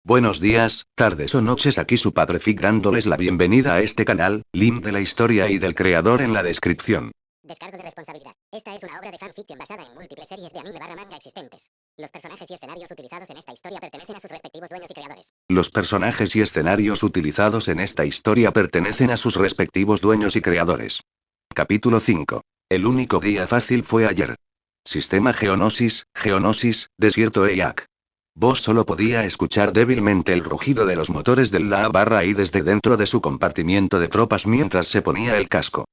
Buenos días, tardes o noches, aquí su padre Fick dándoles la bienvenida a este canal, link de la historia y del creador en la descripción. Descargo de responsabilidad. Esta es una obra de fanfiction basada en múltiples series de anime barra manga existentes. Los personajes y escenarios utilizados en esta historia pertenecen a sus respectivos dueños y creadores. Los personajes y escenarios utilizados en esta historia pertenecen a sus respectivos dueños y creadores. Capítulo 5. El único día fácil fue ayer. Sistema Geonosis, desierto EIAC. Boss solo podía escuchar débilmente el rugido de los motores del La/I desde dentro de su compartimiento de tropas mientras se ponía el casco.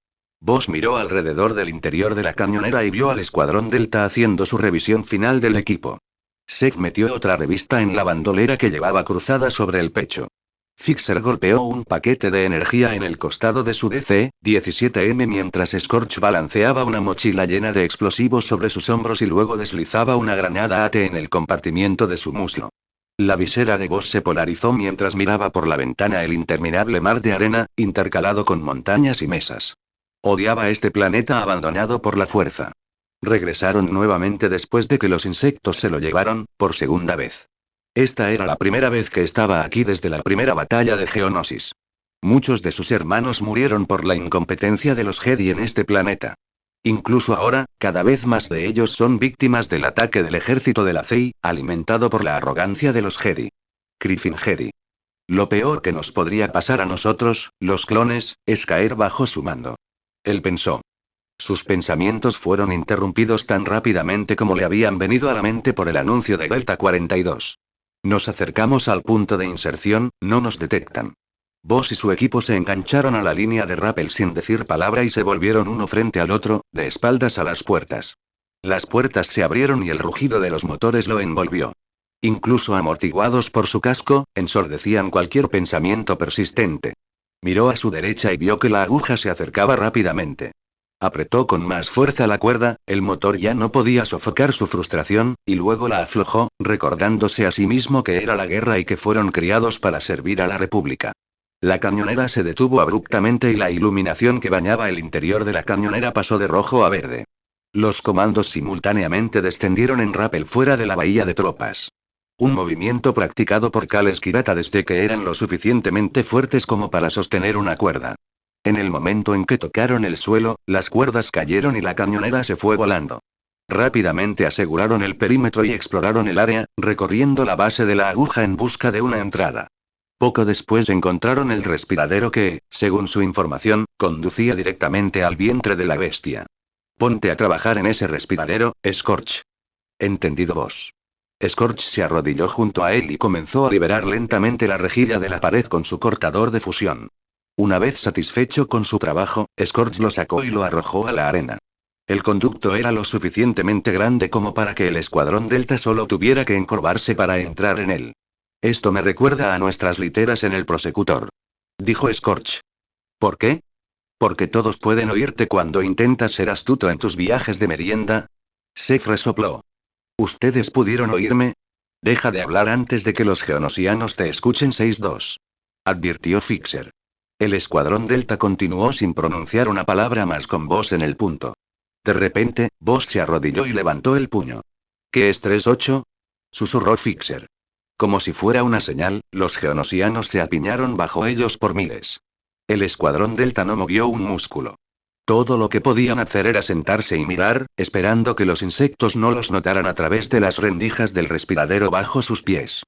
Boss miró alrededor del interior de la camionera y vio al escuadrón Delta haciendo su revisión final del equipo. Seth metió otra revista en la bandolera que llevaba cruzada sobre el pecho. Fixer golpeó un paquete de energía en el costado de su DC-17M mientras Scorch balanceaba una mochila llena de explosivos sobre sus hombros y luego deslizaba una granada AT en el compartimiento de su muslo. La visera de Boss se polarizó mientras miraba por la ventana el interminable mar de arena, intercalado con montañas y mesas. Odiaba este planeta abandonado por la fuerza. Regresaron nuevamente después de que los insectos se lo llevaron, por segunda vez. Esta era la primera vez que estaba aquí desde la primera batalla de Geonosis. Muchos de sus hermanos murieron por la incompetencia de los Jedi en este planeta. Incluso ahora, cada vez más de ellos son víctimas del ataque del ejército de la CEI, alimentado por la arrogancia de los Jedi. Griffin Jedi. Lo peor que nos podría pasar a nosotros, los clones, es caer bajo su mando. Él pensó. Sus pensamientos fueron interrumpidos tan rápidamente como le habían venido a la mente por el anuncio de Delta 42. Nos acercamos al punto de inserción, no nos detectan. Boss y su equipo se engancharon a la línea de rappel sin decir palabra y se volvieron uno frente al otro, de espaldas a las puertas. Las puertas se abrieron y el rugido de los motores lo envolvió. Incluso amortiguados por su casco, ensordecían cualquier pensamiento persistente. Miró a su derecha y vio que la aguja se acercaba rápidamente. Apretó con más fuerza la cuerda, el motor ya no podía sofocar su frustración, y luego la aflojó, recordándose a sí mismo que era la guerra y que fueron criados para servir a la República. La camionera se detuvo abruptamente y la iluminación que bañaba el interior de la camionera pasó de rojo a verde. Los comandos simultáneamente descendieron en rappel fuera de la bahía de tropas. Un movimiento practicado por Cal Skirata desde que eran lo suficientemente fuertes como para sostener una cuerda. En el momento en que tocaron el suelo, las cuerdas cayeron y la camionera se fue volando. Rápidamente aseguraron el perímetro y exploraron el área, recorriendo la base de la aguja en busca de una entrada. Poco después encontraron el respiradero que, según su información, conducía directamente al vientre de la bestia. Ponte a trabajar en ese respiradero, Scorch. Entendido, Boss. Scorch se arrodilló junto a él y comenzó a liberar lentamente la rejilla de la pared con su cortador de fusión. Una vez satisfecho con su trabajo, Scorch lo sacó y lo arrojó a la arena. El conducto era lo suficientemente grande como para que el escuadrón Delta solo tuviera que encorvarse para entrar en él. Esto me recuerda a nuestras literas en el prosecutor. Dijo Scorch. ¿Por qué? Porque todos pueden oírte cuando intentas ser astuto en tus viajes de merienda. Seth resopló. ¿Ustedes pudieron oírme? Deja de hablar antes de que los geonosianos te escuchen 6-2. Advirtió Fixer. El escuadrón Delta continuó sin pronunciar una palabra más con Boss en el punto. De repente, Boss se arrodilló y levantó el puño. ¿Qué es 3-8? Susurró Fixer. Como si fuera una señal, los geonosianos se apiñaron bajo ellos por miles. El escuadrón Delta no movió un músculo. Todo lo que podían hacer era sentarse y mirar, esperando que los insectos no los notaran a través de las rendijas del respiradero bajo sus pies.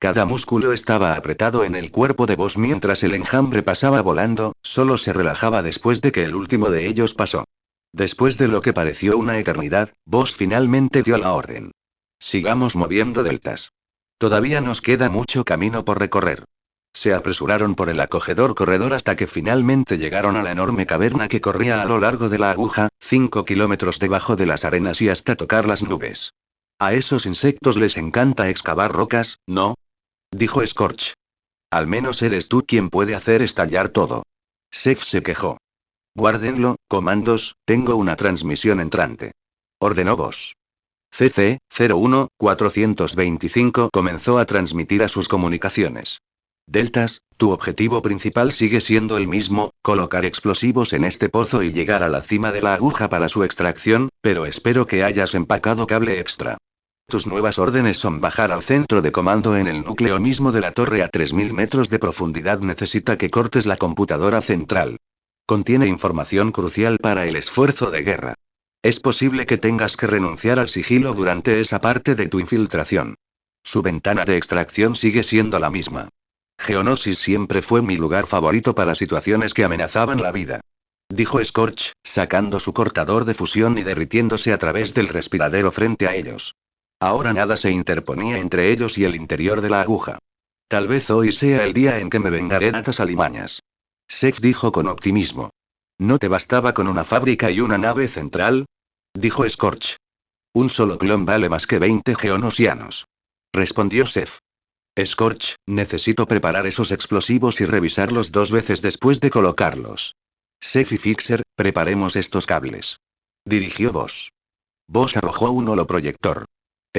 Cada músculo estaba apretado en el cuerpo de Boss mientras el enjambre pasaba volando, solo se relajaba después de que el último de ellos pasó. Después de lo que pareció una eternidad, Boss finalmente dio la orden. Sigamos moviendo deltas. Todavía nos queda mucho camino por recorrer. Se apresuraron por el acogedor corredor hasta que finalmente llegaron a la enorme caverna que corría a lo largo de la aguja, 5 kilómetros debajo de las arenas y hasta tocar las nubes. A esos insectos les encanta excavar rocas, ¿no? Dijo Scorch. Al menos eres tú quien puede hacer estallar todo. Seth se quejó. Guárdenlo, comandos, tengo una transmisión entrante. Ordenó Boss. CC-01-425 comenzó a transmitir a sus comunicaciones. Deltas, tu objetivo principal sigue siendo el mismo, colocar explosivos en este pozo y llegar a la cima de la aguja para su extracción, pero espero que hayas empacado cable extra. Tus nuevas órdenes son bajar al centro de comando en el núcleo mismo de la torre a 3000 metros de profundidad. Necesita que cortes la computadora central. Contiene información crucial para el esfuerzo de guerra. Es posible que tengas que renunciar al sigilo durante esa parte de tu infiltración. Su ventana de extracción sigue siendo la misma. Geonosis siempre fue mi lugar favorito para situaciones que amenazaban la vida. Dijo Scorch, sacando su cortador de fusión y derritiéndose a través del respiradero frente a ellos. Ahora nada se interponía entre ellos y el interior de la aguja. Tal vez hoy sea el día en que me vengaré de estas alimañas. Seth dijo con optimismo. ¿No te bastaba con una fábrica y una nave central? Dijo Scorch. Un solo clon vale más que 20 geonosianos. Respondió Seth. Scorch, necesito preparar esos explosivos y revisarlos 2 veces después de colocarlos. Seth y Fixer, preparemos estos cables. Dirigió Boss. Boss arrojó un holoproyector.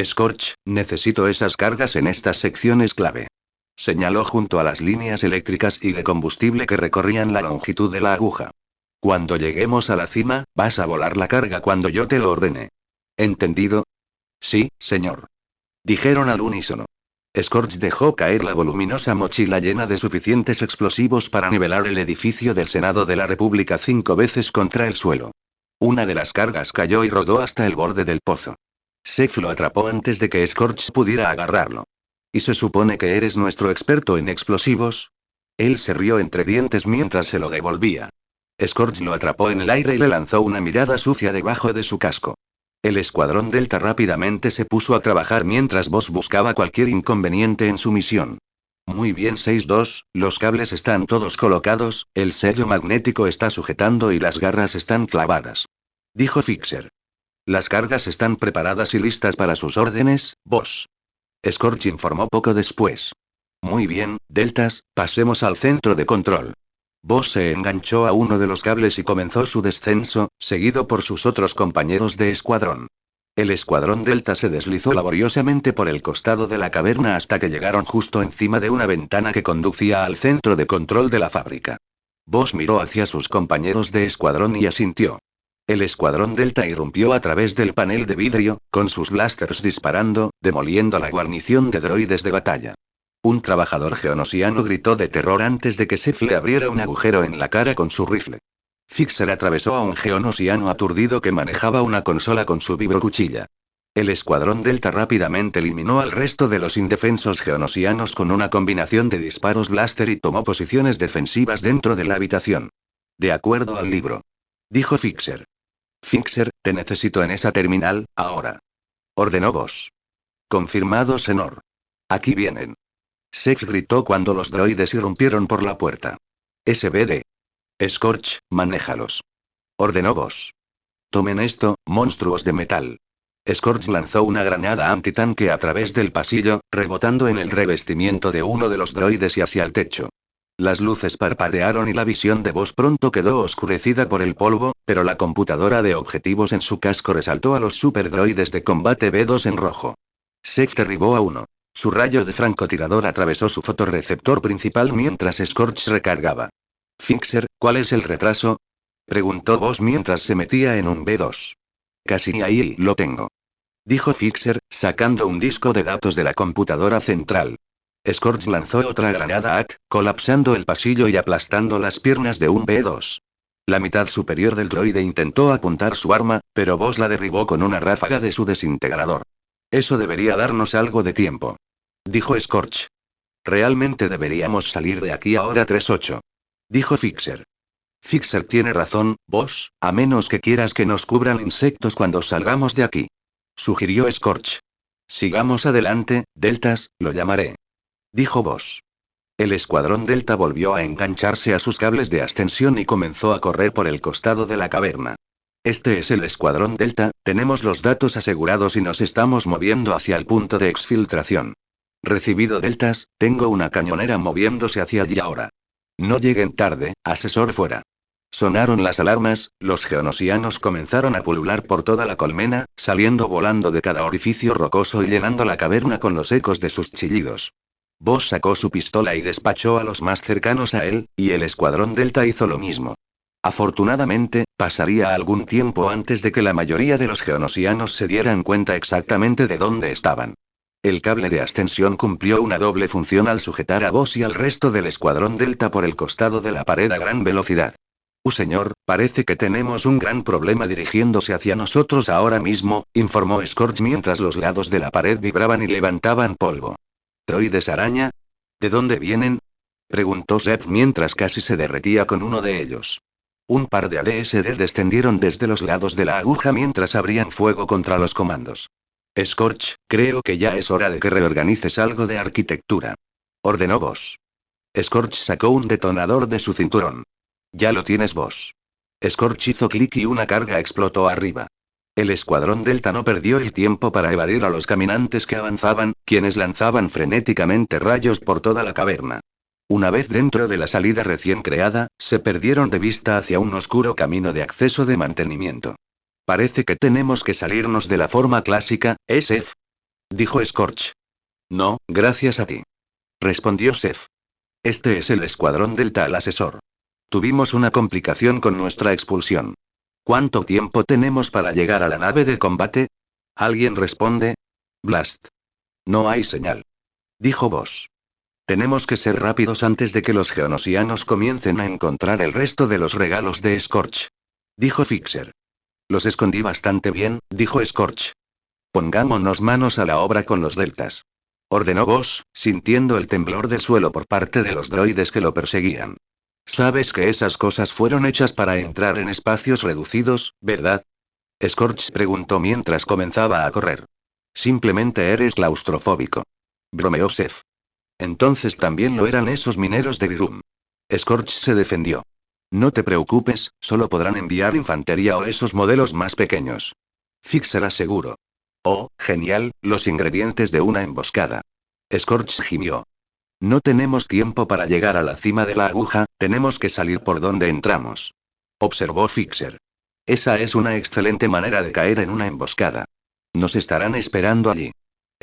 Scorch, necesito esas cargas en estas secciones clave. Señaló junto a las líneas eléctricas y de combustible que recorrían la longitud de la aguja. Cuando lleguemos a la cima, vas a volar la carga cuando yo te lo ordene. ¿Entendido? Sí, señor. Dijeron al unísono. Scorch dejó caer la voluminosa mochila llena de suficientes explosivos para nivelar el edificio del Senado de la República 5 veces contra el suelo. Una de las cargas cayó y rodó hasta el borde del pozo. Seth lo atrapó antes de que Scorch pudiera agarrarlo. ¿Y se supone que eres nuestro experto en explosivos? Él se rió entre dientes mientras se lo devolvía. Scorch lo atrapó en el aire y le lanzó una mirada sucia debajo de su casco. El escuadrón Delta rápidamente se puso a trabajar mientras Boss buscaba cualquier inconveniente en su misión. Muy bien 6-2, los cables están todos colocados, el sello magnético está sujetando y las garras están clavadas. Dijo Fixer. Las cargas están preparadas y listas para sus órdenes, Boss. Scorch informó poco después. Muy bien, Deltas, pasemos al centro de control. Boss se enganchó a uno de los cables y comenzó su descenso, seguido por sus otros compañeros de escuadrón. El escuadrón Delta se deslizó laboriosamente por el costado de la caverna hasta que llegaron justo encima de una ventana que conducía al centro de control de la fábrica. Boss miró hacia sus compañeros de escuadrón y asintió. El escuadrón Delta irrumpió a través del panel de vidrio, con sus blasters disparando, demoliendo la guarnición de droides de batalla. Un trabajador geonosiano gritó de terror antes de que Seth le abriera un agujero en la cara con su rifle. Fixer atravesó a un geonosiano aturdido que manejaba una consola con su vibrocuchilla. El escuadrón Delta rápidamente eliminó al resto de los indefensos geonosianos con una combinación de disparos blaster y tomó posiciones defensivas dentro de la habitación. De acuerdo al libro. Dijo Fixer. Fixer, te necesito en esa terminal, ahora. Ordenó Boss. Confirmado, Senor. Aquí vienen. Seth gritó cuando los droides irrumpieron por la puerta. SBD. Scorch, manéjalos. Ordenó Boss. Tomen esto, monstruos de metal. Scorch lanzó una granada antitanque a través del pasillo, rebotando en el revestimiento de uno de los droides y hacia el techo. Las luces parpadearon y la visión de Boss pronto quedó oscurecida por el polvo, pero la computadora de objetivos en su casco resaltó a los superdroides de combate B2 en rojo. Seth derribó a uno. Su rayo de francotirador atravesó su fotorreceptor principal mientras Scorch recargaba. Fixer, ¿cuál es el retraso? Preguntó Boss mientras se metía en un B2. Casi ahí lo tengo. Dijo Fixer, sacando un disco de datos de la computadora central. Scorch lanzó otra granada AT, colapsando el pasillo y aplastando las piernas de un B2. La mitad superior del droide intentó apuntar su arma, pero Boss la derribó con una ráfaga de su desintegrador. Eso debería darnos algo de tiempo. Dijo Scorch. Realmente deberíamos salir de aquí ahora 3-8. Dijo Fixer. Fixer tiene razón, Boss, a menos que quieras que nos cubran insectos cuando salgamos de aquí. Sugirió Scorch. Sigamos adelante, Deltas, lo llamaré. Dijo Boss. El escuadrón Delta volvió a engancharse a sus cables de ascensión y comenzó a correr por el costado de la caverna. Este es el escuadrón Delta, tenemos los datos asegurados y nos estamos moviendo hacia el punto de exfiltración. Recibido Deltas, tengo una cañonera moviéndose hacia allí ahora. No lleguen tarde, asesor fuera. Sonaron las alarmas, los geonosianos comenzaron a pulular por toda la colmena, saliendo volando de cada orificio rocoso y llenando la caverna con los ecos de sus chillidos. Boss sacó su pistola y despachó a los más cercanos a él, y el escuadrón Delta hizo lo mismo. Afortunadamente, pasaría algún tiempo antes de que la mayoría de los geonosianos se dieran cuenta exactamente de dónde estaban. El cable de ascensión cumplió una doble función al sujetar a Boss y al resto del escuadrón Delta por el costado de la pared a gran velocidad. Señor, parece que tenemos un gran problema dirigiéndose hacia nosotros ahora mismo, informó Scorch mientras los lados de la pared vibraban y levantaban polvo. ¿Droides araña? ¿De dónde vienen? Preguntó Seth mientras casi se derretía con uno de ellos. Un par de ADSD descendieron desde los lados de la aguja mientras abrían fuego contra los comandos. Scorch, creo que ya es hora de que reorganices algo de arquitectura. Ordenó Boss. Scorch sacó un detonador de su cinturón. Ya lo tienes, Boss. Scorch hizo clic y una carga explotó arriba. El escuadrón Delta no perdió el tiempo para evadir a los caminantes que avanzaban, quienes lanzaban frenéticamente rayos por toda la caverna. Una vez dentro de la salida recién creada, se perdieron de vista hacia un oscuro camino de acceso de mantenimiento. Parece que tenemos que salirnos de la forma clásica, SF. Dijo Scorch. No, gracias a ti. Respondió Seth. Este es el escuadrón Delta al asesor. Tuvimos una complicación con nuestra expulsión. ¿Cuánto tiempo tenemos para llegar a la nave de combate? ¿Alguien responde? Blast. No hay señal. Dijo Boss. Tenemos que ser rápidos antes de que los geonosianos comiencen a encontrar el resto de los regalos de Scorch. Dijo Fixer. Los escondí bastante bien, dijo Scorch. Pongámonos manos a la obra con los deltas. Ordenó Boss, sintiendo el temblor del suelo por parte de los droides que lo perseguían. Sabes que esas cosas fueron hechas para entrar en espacios reducidos, ¿verdad? Scorch preguntó mientras comenzaba a correr. Simplemente eres claustrofóbico. Bromeó Seth. Entonces también lo eran esos mineros de Virum. Scorch se defendió. No te preocupes, solo podrán enviar infantería o esos modelos más pequeños. Fixer aseguró. Oh, genial, los ingredientes de una emboscada. Scorch gimió. No tenemos tiempo para llegar a la cima de la aguja, tenemos que salir por donde entramos. Observó Fixer. Esa es una excelente manera de caer en una emboscada. Nos estarán esperando allí.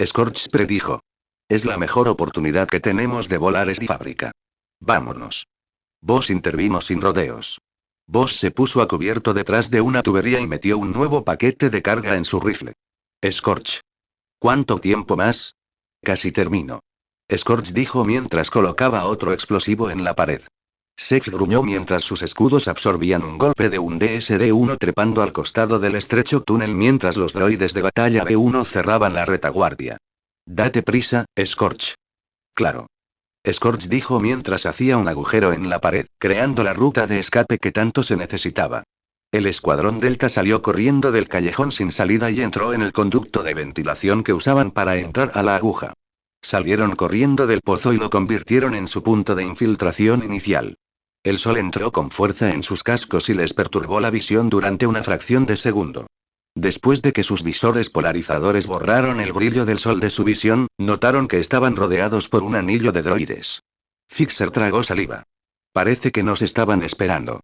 Scorch predijo. Es la mejor oportunidad que tenemos de volar esta fábrica. Vámonos. Boss intervino sin rodeos. Boss se puso a cubierto detrás de una tubería y metió un nuevo paquete de carga en su rifle. Scorch. ¿Cuánto tiempo más? Casi termino. Scorch dijo mientras colocaba otro explosivo en la pared. Seth gruñó mientras sus escudos absorbían un golpe de un DSD-1 trepando al costado del estrecho túnel mientras los droides de batalla B-1 cerraban la retaguardia. Date prisa, Scorch. Claro. Scorch dijo mientras hacía un agujero en la pared, creando la ruta de escape que tanto se necesitaba. El escuadrón Delta salió corriendo del callejón sin salida y entró en el conducto de ventilación que usaban para entrar a la aguja. Salieron corriendo del pozo y lo convirtieron en su punto de infiltración inicial. El sol entró con fuerza en sus cascos y les perturbó la visión durante una fracción de segundo. Después de que sus visores polarizadores borraron el brillo del sol de su visión, notaron que estaban rodeados por un anillo de droides. Fixer tragó saliva. Parece que nos estaban esperando.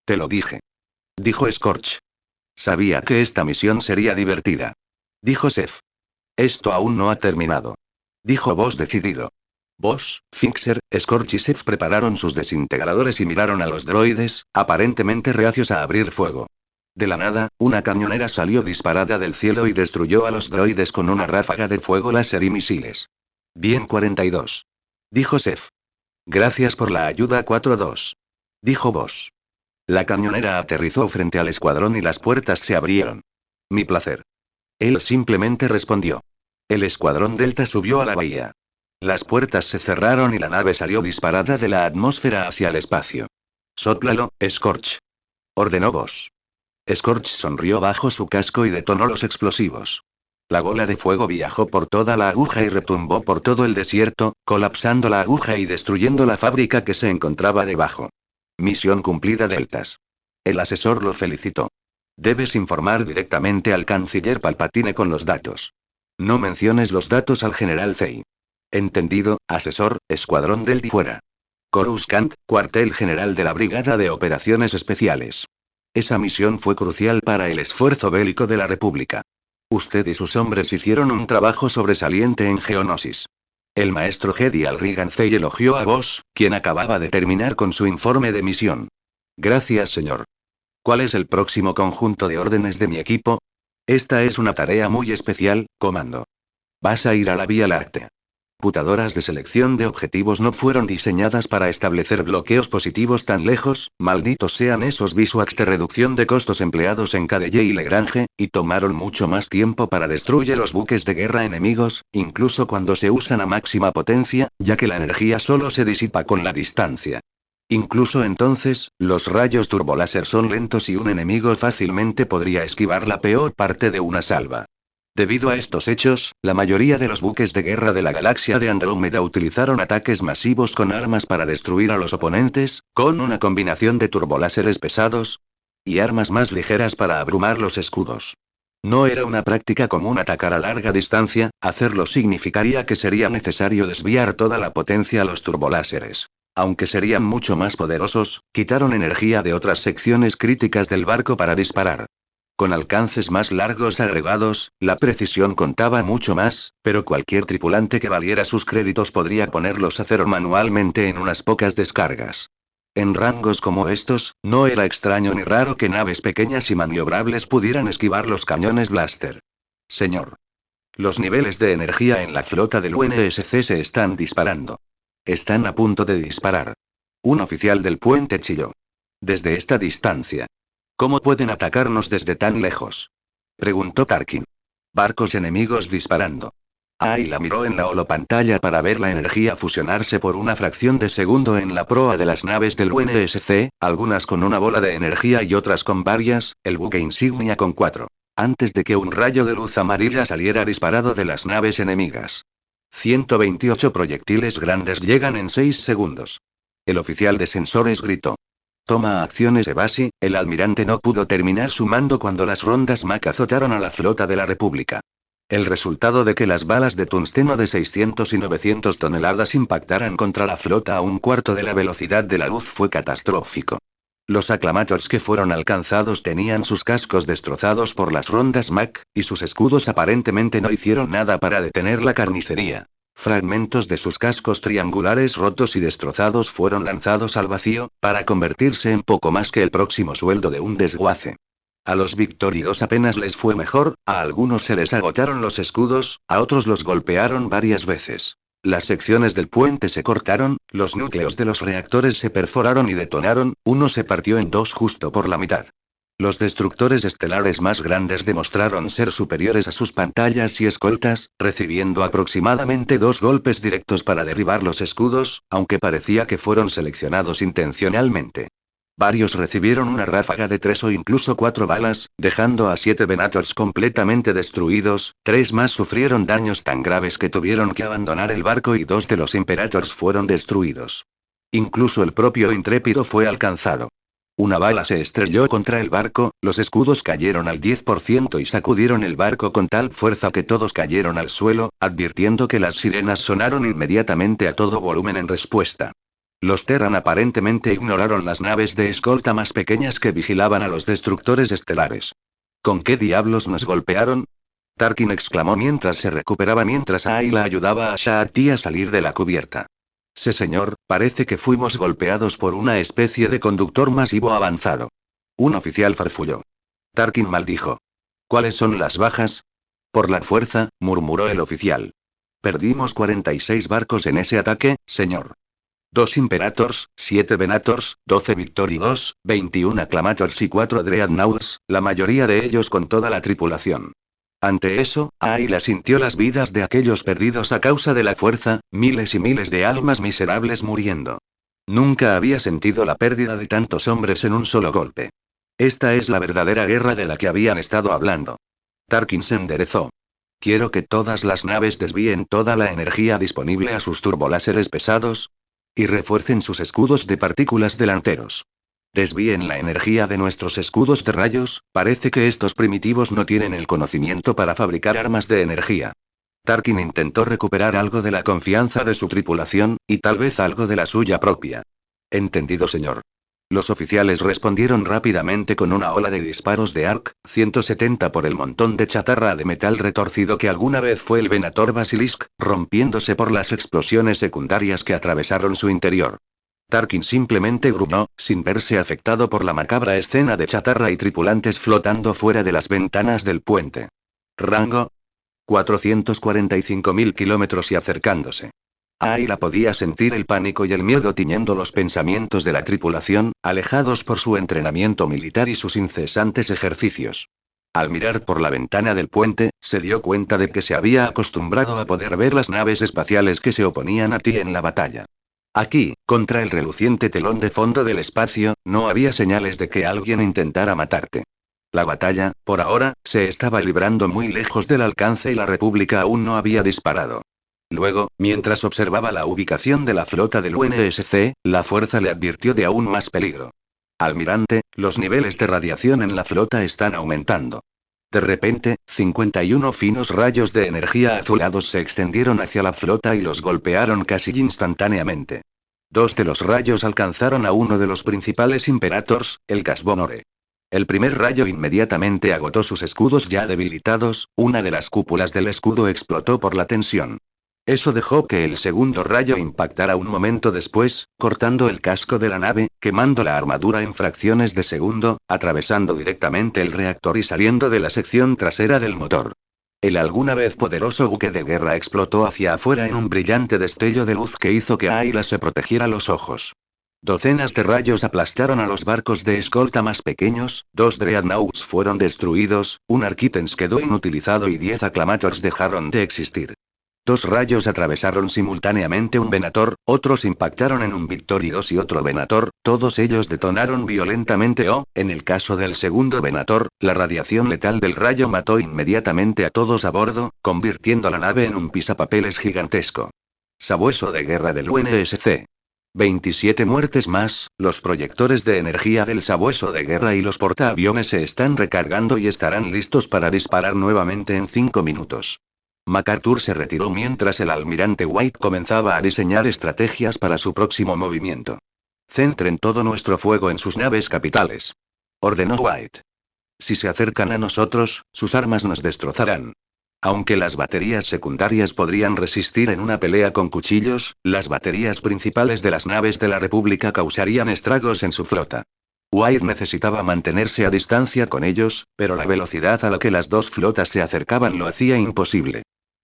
Te lo dije. Dijo Scorch. Sabía que esta misión sería divertida. Dijo Seth. Esto aún no ha terminado. Dijo Boss decidido. Boss, Fixer, Scorch y Seth prepararon sus desintegradores y miraron a los droides, aparentemente reacios a abrir fuego. De la nada, una cañonera salió disparada del cielo y destruyó a los droides con una ráfaga de fuego láser y misiles. Bien 42. Dijo Seth. Gracias por la ayuda 4-2. Dijo Boss. La cañonera aterrizó frente al escuadrón y las puertas se abrieron. Mi placer. Él simplemente respondió. El escuadrón Delta subió a la bahía. Las puertas se cerraron y la nave salió disparada de la atmósfera hacia el espacio. Sóplalo, Scorch. Ordenó Boss. Scorch sonrió bajo su casco y detonó los explosivos. La bola de fuego viajó por toda la aguja y retumbó por todo el desierto, colapsando la aguja y destruyendo la fábrica que se encontraba debajo. Misión cumplida, Deltas. El asesor lo felicitó. Debes informar directamente al canciller Palpatine con los datos. No menciones los datos al general Fey. Entendido, asesor, escuadrón Delta fuera. Coruscant, cuartel general de la Brigada de Operaciones Especiales. Esa misión fue crucial para el esfuerzo bélico de la República. Usted y sus hombres hicieron un trabajo sobresaliente en Geonosis. El maestro Jedi Alrigan Fey elogió a Boss, quien acababa de terminar con su informe de misión. Gracias, señor. ¿Cuál es el próximo conjunto de órdenes de mi equipo? Esta es una tarea muy especial, comando. Vas a ir a la Vía Láctea. Computadoras de selección de objetivos no fueron diseñadas para establecer bloqueos positivos tan lejos, malditos sean esos visuals de reducción de costos empleados en Cadelle y Lagrange, y tomaron mucho más tiempo para destruir los buques de guerra enemigos, incluso cuando se usan a máxima potencia, ya que la energía solo se disipa con la distancia. Incluso entonces, los rayos turboláser son lentos y un enemigo fácilmente podría esquivar la peor parte de una salva. Debido a estos hechos, la mayoría de los buques de guerra de la galaxia de Andrómeda utilizaron ataques masivos con armas para destruir a los oponentes, con una combinación de turboláseres pesados y armas más ligeras para abrumar los escudos. No era una práctica común atacar a larga distancia, hacerlo significaría que sería necesario desviar toda la potencia a los turboláseres. Aunque serían mucho más poderosos, quitaron energía de otras secciones críticas del barco para disparar. Con alcances más largos agregados, la precisión contaba mucho más, pero cualquier tripulante que valiera sus créditos podría ponerlos a cero manualmente en unas pocas descargas. En rangos como estos, no era extraño ni raro que naves pequeñas y maniobrables pudieran esquivar los cañones blaster. Señor. Los niveles de energía en la flota del UNSC se están disparando. Están a punto de disparar. Un oficial del puente chilló. Desde esta distancia. ¿Cómo pueden atacarnos desde tan lejos? Preguntó Tarkin. Barcos enemigos disparando. Ayla miró en la holopantalla para ver la energía fusionarse por una fracción de segundo en la proa de las naves del UNSC, algunas con una bola de energía y otras con varias, el buque insignia con 4. Antes de que un rayo de luz amarilla saliera disparado de las naves enemigas. 128 proyectiles grandes llegan en 6 segundos. El oficial de sensores gritó. Toma acciones Evasi, el almirante no pudo terminar su mando cuando las rondas Mach azotaron a la flota de la República. El resultado de que las balas de tungsteno de 600 y 900 toneladas impactaran contra la flota a un cuarto de la velocidad de la luz fue catastrófico. Los aclamators que fueron alcanzados tenían sus cascos destrozados por las rondas Mach, y sus escudos aparentemente no hicieron nada para detener la carnicería. Fragmentos de sus cascos triangulares rotos y destrozados fueron lanzados al vacío, para convertirse en poco más que el próximo sueldo de un desguace. A los Victorios apenas les fue mejor, a algunos se les agotaron los escudos, a otros los golpearon varias veces. Las secciones del puente se cortaron, los núcleos de los reactores se perforaron y detonaron, uno se partió en dos justo por la mitad. Los destructores estelares más grandes demostraron ser superiores a sus pantallas y escoltas, recibiendo aproximadamente 2 golpes directos para derribar los escudos, aunque parecía que fueron seleccionados intencionalmente. Varios recibieron una ráfaga de 3 o incluso 4 balas, dejando a 7 Venators completamente destruidos, 3 más sufrieron daños tan graves que tuvieron que abandonar el barco y 2 de los Imperators fueron destruidos. Incluso el propio Intrépido fue alcanzado. Una bala se estrelló contra el barco, los escudos cayeron al 10% y sacudieron el barco con tal fuerza que todos cayeron al suelo, advirtiendo que las sirenas sonaron inmediatamente a todo volumen en respuesta. Los Terran aparentemente ignoraron las naves de escolta más pequeñas que vigilaban a los destructores estelares. ¿Con qué diablos nos golpearon? Tarkin exclamó mientras se recuperaba mientras Ayla ayudaba a Sha'ati a salir de la cubierta. Sí, señor, parece que fuimos golpeados por una especie de conductor masivo avanzado. Un oficial farfulló. Tarkin maldijo. ¿Cuáles son las bajas? Por la fuerza, murmuró el oficial. Perdimos 46 barcos en ese ataque, señor. 2 Imperators, 7 Venators, 12 Victorios, 21 Aclamators y 4 Dreadnoughts, la mayoría de ellos con toda la tripulación. Ante eso, Ayla sintió las vidas de aquellos perdidos a causa de la fuerza, miles y miles de almas miserables muriendo. Nunca había sentido la pérdida de tantos hombres en un solo golpe. Esta es la verdadera guerra de la que habían estado hablando. Tarkin se enderezó. Quiero que todas las naves desvíen toda la energía disponible a sus turboláseres pesados y refuercen sus escudos de partículas delanteros. Desvíen la energía de nuestros escudos de rayos, parece que estos primitivos no tienen el conocimiento para fabricar armas de energía. Tarkin intentó recuperar algo de la confianza de su tripulación, y tal vez algo de la suya propia. Entendido, señor. Los oficiales respondieron rápidamente con una ola de disparos de ARC 170 por el montón de chatarra de metal retorcido que alguna vez fue el Venator Basilisk, rompiéndose por las explosiones secundarias que atravesaron su interior. Tarkin simplemente gruñó, sin verse afectado por la macabra escena de chatarra y tripulantes flotando fuera de las ventanas del puente. Rango: 445.000 kilómetros y acercándose. Ayla podía sentir el pánico y el miedo tiñendo los pensamientos de la tripulación, alejados por su entrenamiento militar y sus incesantes ejercicios. Al mirar por la ventana del puente, se dio cuenta de que se había acostumbrado a poder ver las naves espaciales que se oponían a ti en la batalla. Aquí, contra el reluciente telón de fondo del espacio, no había señales de que alguien intentara matarte. La batalla, por ahora, se estaba librando muy lejos del alcance y la República aún no había disparado. Luego, mientras observaba la ubicación de la flota del UNSC, la fuerza le advirtió de aún más peligro. Almirante, los niveles de radiación en la flota están aumentando. De repente, 51 finos rayos de energía azulados se extendieron hacia la flota y los golpearon casi instantáneamente. 2 de los rayos alcanzaron a uno de los principales Imperators, el Casbonore. El primer rayo inmediatamente agotó sus escudos ya debilitados, una de las cúpulas del escudo explotó por la tensión. Eso dejó que el segundo rayo impactara un momento después, cortando el casco de la nave, quemando la armadura en fracciones de segundo, atravesando directamente el reactor y saliendo de la sección trasera del motor. El alguna vez poderoso buque de guerra explotó hacia afuera en un brillante destello de luz que hizo que Ayla se protegiera los ojos. Docenas de rayos aplastaron a los barcos de escolta más pequeños, 2 Dreadnoughts fueron destruidos, un Arquitens quedó inutilizado y 10 Acclamators dejaron de existir. 2 rayos atravesaron simultáneamente un Venator, otros impactaron en un Victory 2 y otro Venator, todos ellos detonaron violentamente en el caso del segundo Venator, la radiación letal del rayo mató inmediatamente a todos a bordo, convirtiendo la nave en un pisapapeles gigantesco. Sabueso de guerra del UNSC. 27 muertes más, los proyectores de energía del sabueso de guerra y los portaaviones se están recargando y estarán listos para disparar nuevamente en 5 minutos. MacArthur se retiró mientras el almirante White comenzaba a diseñar estrategias para su próximo movimiento. Centren todo nuestro fuego en sus naves capitales, ordenó White. Si se acercan a nosotros, sus armas nos destrozarán. Aunque las baterías secundarias podrían resistir en una pelea con cuchillos, las baterías principales de las naves de la República causarían estragos en su flota. White necesitaba mantenerse a distancia con ellos, pero la velocidad a la que las dos flotas se acercaban lo hacía imposible.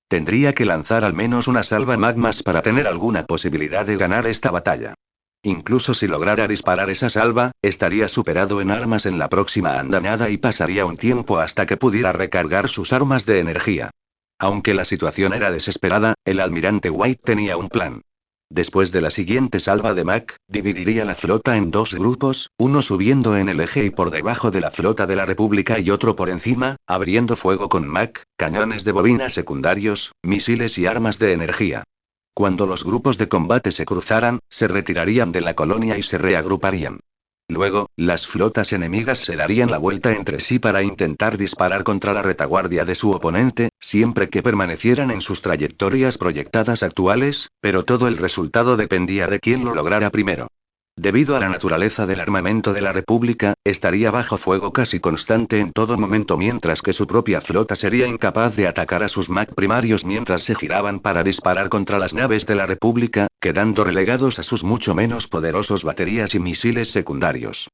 Tendría que lanzar al menos una salva magmas para tener alguna posibilidad de ganar esta batalla. Incluso si lograra disparar esa salva, estaría superado en armas en la próxima andanada y pasaría un tiempo hasta que pudiera recargar sus armas de energía. Aunque la situación era desesperada, el almirante White tenía un plan. Después de la siguiente salva de Mac, dividiría la flota en 2 grupos, uno subiendo en el eje y por debajo de la flota de la República y otro por encima, abriendo fuego con Mac, cañones de bobina secundarios, misiles y armas de energía. Cuando los grupos de combate se cruzaran, se retirarían de la colonia y se reagruparían. Luego, las flotas enemigas se darían la vuelta entre sí para intentar disparar contra la retaguardia de su oponente, siempre que permanecieran en sus trayectorias proyectadas actuales, pero todo el resultado dependía de quién lo lograra primero. Debido a la naturaleza del armamento de la República, estaría bajo fuego casi constante en todo momento mientras que su propia flota sería incapaz de atacar a sus Mac primarios mientras se giraban para disparar contra las naves de la República, quedando relegados a sus mucho menos poderosos baterías y misiles secundarios.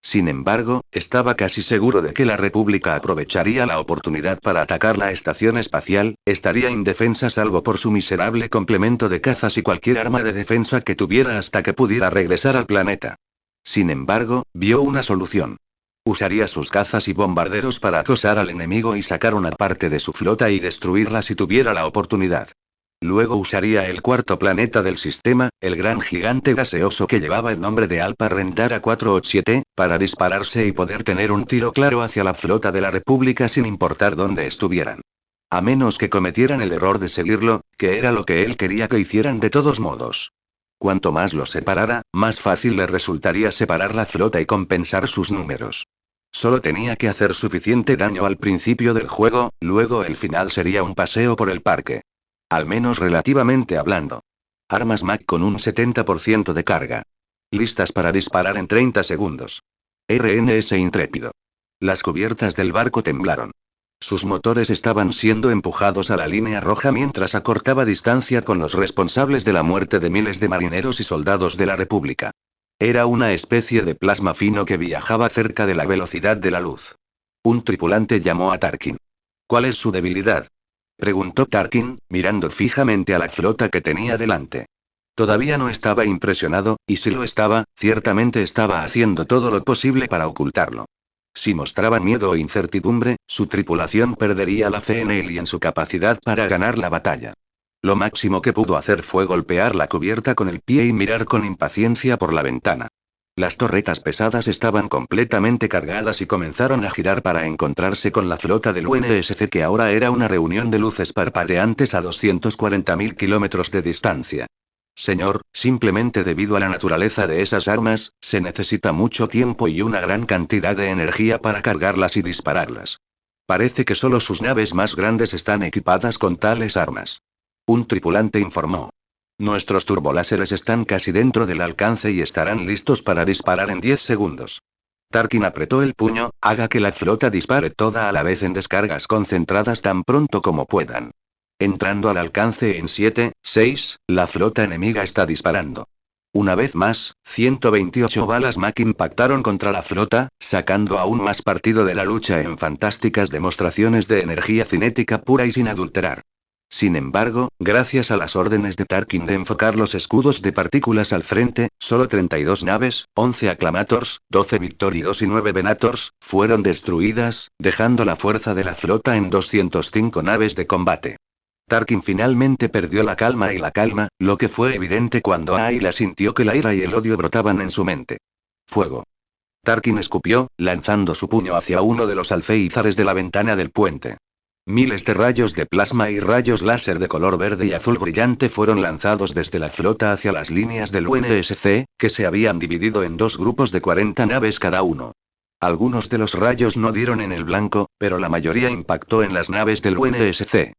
Sin embargo, estaba casi seguro de que la República aprovecharía la oportunidad para atacar la estación espacial, estaría indefensa salvo por su miserable complemento de cazas y cualquier arma de defensa que tuviera hasta que pudiera regresar al planeta. Sin embargo, vio una solución. Usaría sus cazas y bombarderos para acosar al enemigo y sacar una parte de su flota y destruirla si tuviera la oportunidad. Luego usaría el cuarto planeta del sistema, el gran gigante gaseoso que llevaba el nombre de Alpha Rendara 487, para dispararse y poder tener un tiro claro hacia la flota de la República sin importar dónde estuvieran. A menos que cometieran el error de seguirlo, que era lo que él quería que hicieran de todos modos. Cuanto más los separara, más fácil le resultaría separar la flota y compensar sus números. Solo tenía que hacer suficiente daño al principio del juego, luego el final sería un paseo por el parque. Al menos relativamente hablando. Armas Mac con un 70% de carga. Listas para disparar en 30 segundos. RNS intrépido. Las cubiertas del barco temblaron. Sus motores estaban siendo empujados a la línea roja mientras acortaba distancia con los responsables de la muerte de miles de marineros y soldados de la República. Era una especie de plasma fino que viajaba cerca de la velocidad de la luz. Un tripulante llamó a Tarkin. ¿Cuál es su debilidad?, preguntó Tarkin, mirando fijamente a la flota que tenía delante. Todavía no estaba impresionado, y si lo estaba, ciertamente estaba haciendo todo lo posible para ocultarlo. Si mostraba miedo o incertidumbre, su tripulación perdería la fe en él y en su capacidad para ganar la batalla. Lo máximo que pudo hacer fue golpear la cubierta con el pie y mirar con impaciencia por la ventana. Las torretas pesadas estaban completamente cargadas y comenzaron a girar para encontrarse con la flota del UNSC, que ahora era una reunión de luces parpadeantes a 240.000 kilómetros de distancia. Señor, simplemente debido a la naturaleza de esas armas, se necesita mucho tiempo y una gran cantidad de energía para cargarlas y dispararlas. Parece que solo sus naves más grandes están equipadas con tales armas. Un tripulante informó. Nuestros turboláseres están casi dentro del alcance y estarán listos para disparar en 10 segundos. Tarkin apretó el puño, haga que la flota dispare toda a la vez en descargas concentradas tan pronto como puedan. Entrando al alcance en 7, 6, la flota enemiga está disparando. Una vez más, 128 balas Mach impactaron contra la flota, sacando aún más partido de la lucha en fantásticas demostraciones de energía cinética pura y sin adulterar. Sin embargo, gracias a las órdenes de Tarkin de enfocar los escudos de partículas al frente, solo 32 naves, 11 Acclamators, 12 Victoriosos y 9 Venators, fueron destruidas, dejando la fuerza de la flota en 205 naves de combate. Tarkin finalmente perdió la calma, lo que fue evidente cuando Ayla sintió que la ira y el odio brotaban en su mente. Fuego. Tarkin escupió, lanzando su puño hacia uno de los alféizares de la ventana del puente. Miles de rayos de plasma y rayos láser de color verde y azul brillante fueron lanzados desde la flota hacia las líneas del UNSC, que se habían dividido en dos grupos de 40 naves cada uno. Algunos de los rayos no dieron en el blanco, pero la mayoría impactó en las naves del UNSC.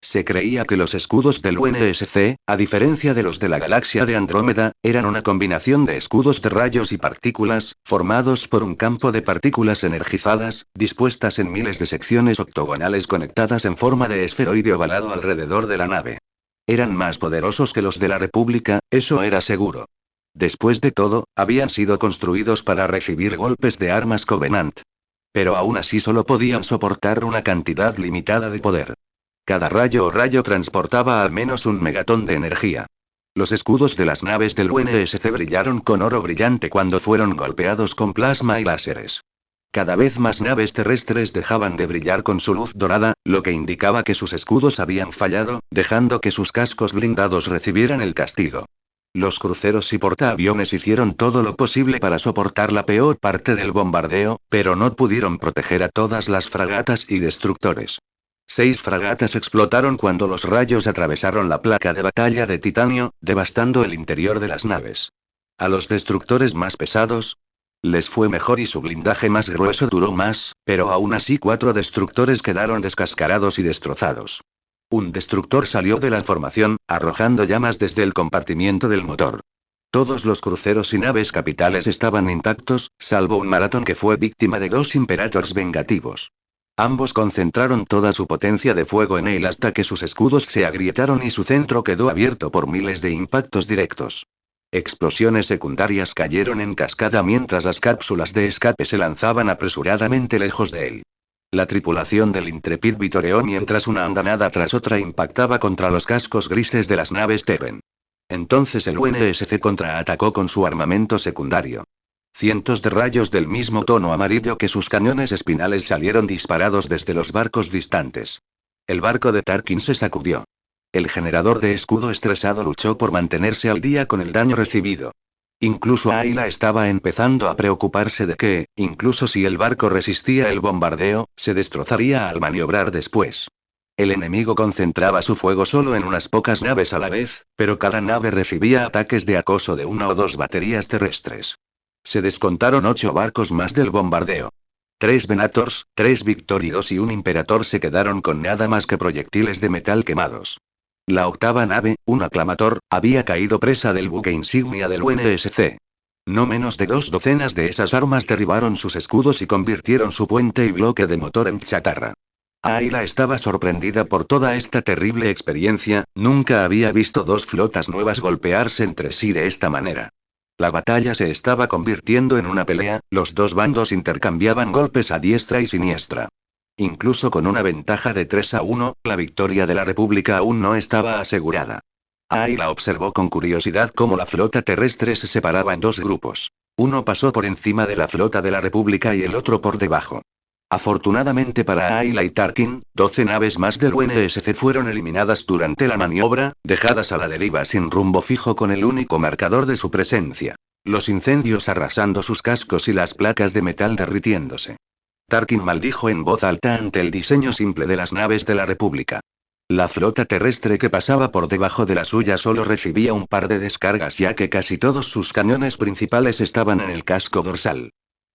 Se creía que los escudos del UNSC, a diferencia de los de la galaxia de Andrómeda, eran una combinación de escudos de rayos y partículas, formados por un campo de partículas energizadas, dispuestas en miles de secciones octogonales conectadas en forma de esferoide ovalado alrededor de la nave. Eran más poderosos que los de la República, eso era seguro. Después de todo, habían sido construidos para recibir golpes de armas Covenant. Pero aún así solo podían soportar una cantidad limitada de poder. Cada rayo o rayo transportaba al menos un megatón de energía. Los escudos de las naves del UNSC brillaron con oro brillante cuando fueron golpeados con plasma y láseres. Cada vez más naves terrestres dejaban de brillar con su luz dorada, lo que indicaba que sus escudos habían fallado, dejando que sus cascos blindados recibieran el castigo. Los cruceros y portaaviones hicieron todo lo posible para soportar la peor parte del bombardeo, pero no pudieron proteger a todas las fragatas y destructores. 6 fragatas explotaron cuando los rayos atravesaron la placa de batalla de titanio, devastando el interior de las naves. A los destructores más pesados les fue mejor y su blindaje más grueso duró más, pero aún así 4 destructores quedaron descascarados y destrozados. Un destructor salió de la formación, arrojando llamas desde el compartimiento del motor. Todos los cruceros y naves capitales estaban intactos, salvo un Marathon que fue víctima de 2 Imperators vengativos. Ambos concentraron toda su potencia de fuego en él hasta que sus escudos se agrietaron y su centro quedó abierto por miles de impactos directos. Explosiones secundarias cayeron en cascada mientras las cápsulas de escape se lanzaban apresuradamente lejos de él. La tripulación del Intrepid vitoreó mientras una andanada tras otra impactaba contra los cascos grises de las naves Terran. Entonces el UNSC contraatacó con su armamento secundario. Cientos de rayos del mismo tono amarillo que sus cañones espinales salieron disparados desde los barcos distantes. El barco de Tarkin se sacudió. El generador de escudo estresado luchó por mantenerse al día con el daño recibido. Incluso Ayla estaba empezando a preocuparse de que, incluso si el barco resistía el bombardeo, se destrozaría al maniobrar después. El enemigo concentraba su fuego solo en unas pocas naves a la vez, pero cada nave recibía ataques de acoso de 1 o 2 baterías terrestres. Se descontaron 8 barcos más del bombardeo. 3 Venators, 3 Victoriosos y un Imperator se quedaron con nada más que proyectiles de metal quemados. La octava nave, un Acclamator, había caído presa del buque insignia del UNSC. No menos de 2 docenas de esas armas derribaron sus escudos y convirtieron su puente y bloque de motor en chatarra. Ayla estaba sorprendida por toda esta terrible experiencia, nunca había visto 2 flotas nuevas golpearse entre sí de esta manera. La batalla se estaba convirtiendo en una pelea, los dos bandos intercambiaban golpes a diestra y siniestra. Incluso con una ventaja de 3-1, la victoria de la República aún no estaba asegurada. Ayla observó con curiosidad cómo la flota terrestre se separaba en dos grupos. Uno pasó por encima de la flota de la República y el otro por debajo. Afortunadamente para Ayla y Tarkin, 12 naves más del UNSC fueron eliminadas durante la maniobra, dejadas a la deriva sin rumbo fijo con el único marcador de su presencia: los incendios arrasando sus cascos y las placas de metal derritiéndose. Tarkin maldijo en voz alta ante el diseño simple de las naves de la República. La flota terrestre que pasaba por debajo de la suya solo recibía un par de descargas, ya que casi todos sus cañones principales estaban en el casco dorsal.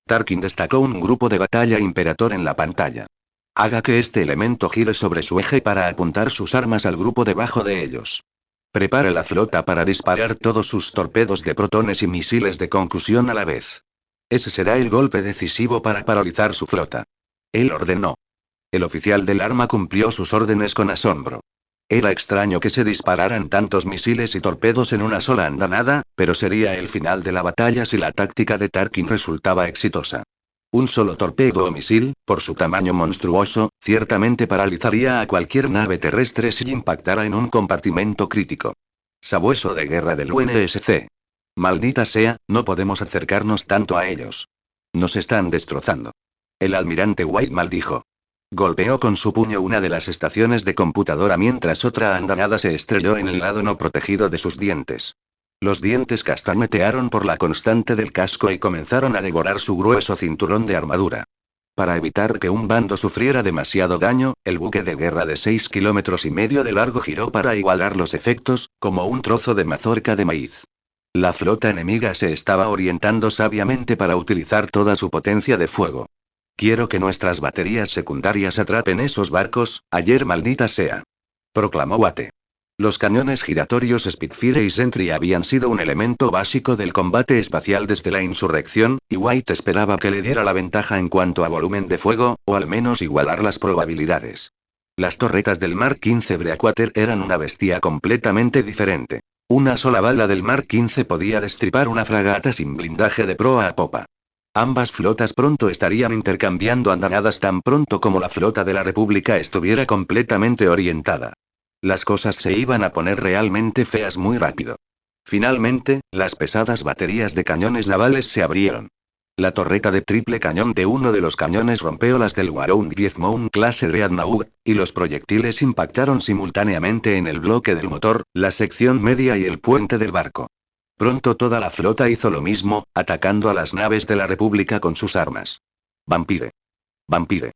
Tarkin destacó un grupo de batalla Imperator en la pantalla. Haga que este elemento gire sobre su eje para apuntar sus armas al grupo debajo de ellos. Prepare la flota para disparar todos sus torpedos de protones y misiles de concusión a la vez. Ese será el golpe decisivo para paralizar su flota. Él ordenó. El oficial del arma cumplió sus órdenes con asombro. Era extraño que se dispararan tantos misiles y torpedos en una sola andanada, pero sería el final de la batalla si la táctica de Tarkin resultaba exitosa. Un solo torpedo o misil, por su tamaño monstruoso, ciertamente paralizaría a cualquier nave terrestre si impactara en un compartimento crítico. Sabueso de guerra del UNSC. Maldita sea, no podemos acercarnos tanto a ellos. Nos están destrozando. El almirante White maldijo. Golpeó con su puño una de las estaciones de computadora mientras otra andanada se estrelló en el lado no protegido de sus dientes. Los dientes castañetearon por la constante del casco y comenzaron a devorar su grueso cinturón de armadura. Para evitar que un bando sufriera demasiado daño, el buque de guerra de 6,5 kilómetros de largo giró para igualar los efectos, como un trozo de mazorca de maíz. La flota enemiga se estaba orientando sabiamente para utilizar toda su potencia de fuego. Quiero que nuestras baterías secundarias atrapen esos barcos, ayer maldita sea. Proclamó Watt. Los cañones giratorios Spitfire y Sentry habían sido un elemento básico del combate espacial desde la insurrección, y White esperaba que le diera la ventaja en cuanto a volumen de fuego, o al menos igualar las probabilidades. Las torretas del Mark XV Breakwater eran una bestia completamente diferente. Una sola bala del Mark XV podía destripar una fragata sin blindaje de proa a popa. Ambas flotas pronto estarían intercambiando andanadas tan pronto como la flota de la República estuviera completamente orientada. Las cosas se iban a poner realmente feas muy rápido. Finalmente, las pesadas baterías de cañones navales se abrieron. La torreta de triple cañón de uno de los cañones rompeó las del Warhound 10 Moon clase Dreadnought, y los proyectiles impactaron simultáneamente en el bloque del motor, la sección media y el puente del barco. Pronto toda la flota hizo lo mismo, atacando a las naves de la República con sus armas. Vampire. Vampire.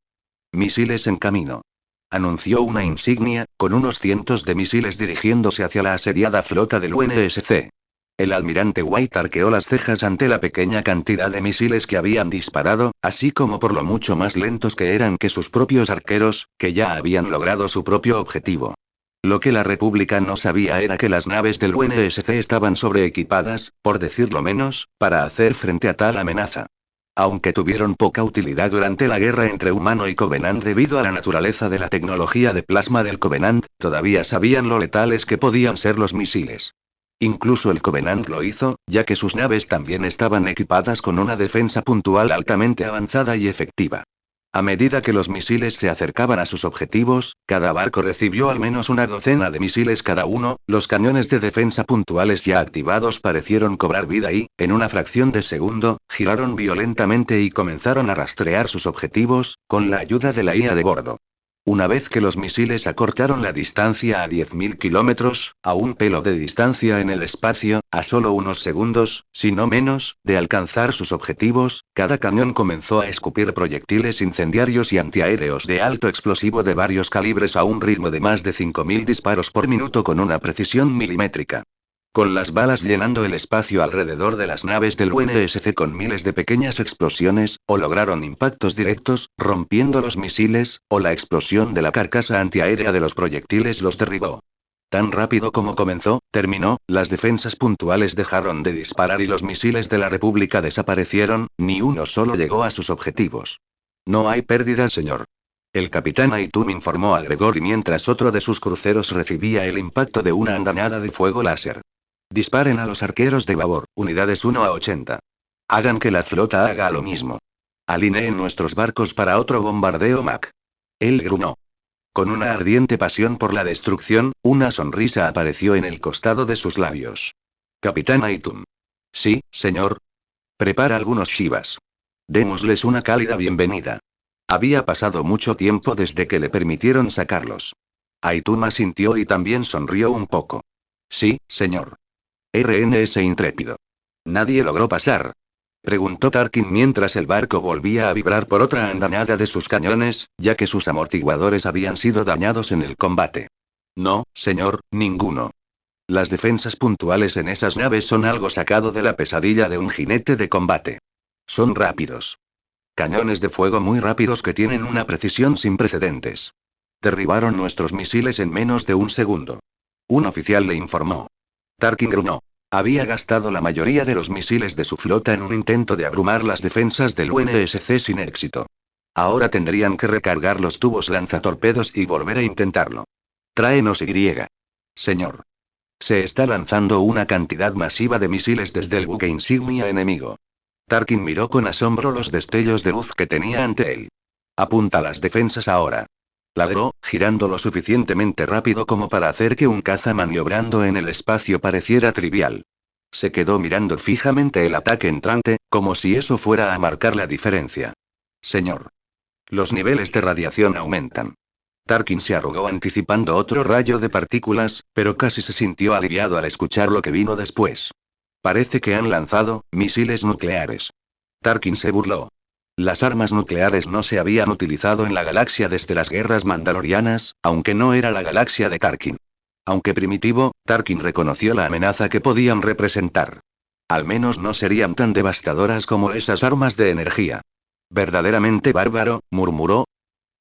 Misiles en camino. Anunció una insignia, con unos cientos de misiles dirigiéndose hacia la asediada flota del UNSC. El almirante White arqueó las cejas ante la pequeña cantidad de misiles que habían disparado, así como por lo mucho más lentos que eran que sus propios arqueros, que ya habían logrado su propio objetivo. Lo que la República no sabía era que las naves del UNSC estaban sobreequipadas, por decirlo menos, para hacer frente a tal amenaza. Aunque tuvieron poca utilidad durante la guerra entre Humano y Covenant debido a la naturaleza de la tecnología de plasma del Covenant, todavía sabían lo letales que podían ser los misiles. Incluso el Covenant lo hizo, ya que sus naves también estaban equipadas con una defensa puntual altamente avanzada y efectiva. A medida que los misiles se acercaban a sus objetivos, cada barco recibió al menos una docena de misiles cada uno, los cañones de defensa puntuales ya activados parecieron cobrar vida y, en una fracción de segundo, giraron violentamente y comenzaron a rastrear sus objetivos, con la ayuda de la IA de bordo. Una vez que los misiles acortaron la distancia a 10.000 kilómetros, a un pelo de distancia en el espacio, a solo unos segundos, si no menos, de alcanzar sus objetivos, cada cañón comenzó a escupir proyectiles incendiarios y antiaéreos de alto explosivo de varios calibres a un ritmo de más de 5.000 disparos por minuto con una precisión milimétrica. Con las balas llenando el espacio alrededor de las naves del UNSC con miles de pequeñas explosiones, o lograron impactos directos, rompiendo los misiles, o la explosión de la carcasa antiaérea de los proyectiles los derribó. Tan rápido como comenzó, terminó, las defensas puntuales dejaron de disparar y los misiles de la República desaparecieron, ni uno solo llegó a sus objetivos. No hay pérdidas, señor. El capitán Aitum informó a Gregory mientras otro de sus cruceros recibía el impacto de una andanada de fuego láser. Disparen a los arqueros de babor, unidades 1 a 80. Hagan que la flota haga lo mismo. Alineen nuestros barcos para otro bombardeo Mac. Él gruñó. Con una ardiente pasión por la destrucción, una sonrisa apareció en el costado de sus labios. Capitán Aitun. Sí, señor. Prepara algunos shivas. Démosles una cálida bienvenida. Había pasado mucho tiempo desde que le permitieron sacarlos. Aitun asintió y también sonrió un poco. Sí, señor. RNS intrépido. ¿Nadie logró pasar? Preguntó Tarkin mientras el barco volvía a vibrar por otra andanada de sus cañones, ya que sus amortiguadores habían sido dañados en el combate. No, señor, ninguno. Las defensas puntuales en esas naves son algo sacado de la pesadilla de un jinete de combate. Son rápidos. Cañones de fuego muy rápidos que tienen una precisión sin precedentes. Derribaron nuestros misiles en menos de un segundo. Un oficial le informó. Tarkin gruñó. Había gastado la mayoría de los misiles de su flota en un intento de abrumar las defensas del UNSC sin éxito. Ahora tendrían que recargar los tubos lanzatorpedos y volver a intentarlo. Tráenos Y. Señor. Se está lanzando una cantidad masiva de misiles desde el buque insignia enemigo. Tarkin miró con asombro los destellos de luz que tenía ante él. Apunta las defensas ahora. Ladró, girando lo suficientemente rápido como para hacer que un caza maniobrando en el espacio pareciera trivial. Se quedó mirando fijamente el ataque entrante, como si eso fuera a marcar la diferencia. Señor. Los niveles de radiación aumentan. Tarkin se arrugó anticipando otro rayo de partículas, pero casi se sintió aliviado al escuchar lo que vino después. Parece que han lanzado misiles nucleares. Tarkin se burló. Las armas nucleares no se habían utilizado en la galaxia desde las guerras mandalorianas, aunque no era la galaxia de Tarkin. Aunque primitivo, Tarkin reconoció la amenaza que podían representar. Al menos no serían tan devastadoras como esas armas de energía. Verdaderamente bárbaro, murmuró.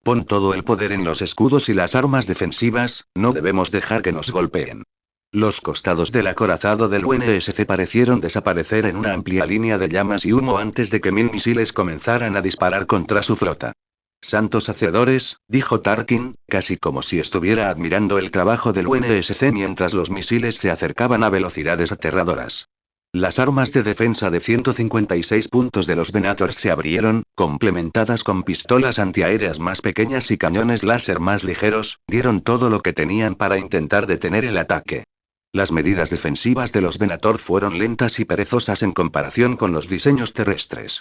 Pon todo el poder en los escudos y las armas defensivas, no debemos dejar que nos golpeen. Los costados del acorazado del UNSC parecieron desaparecer en una amplia línea de llamas y humo antes de que 1000 misiles comenzaran a disparar contra su flota. Santos hacedores, dijo Tarkin, casi como si estuviera admirando el trabajo del UNSC mientras los misiles se acercaban a velocidades aterradoras. Las armas de defensa de 156 puntos de los Venators se abrieron, complementadas con pistolas antiaéreas más pequeñas y cañones láser más ligeros, dieron todo lo que tenían para intentar detener el ataque. Las medidas defensivas de los Venator fueron lentas y perezosas en comparación con los diseños terrestres.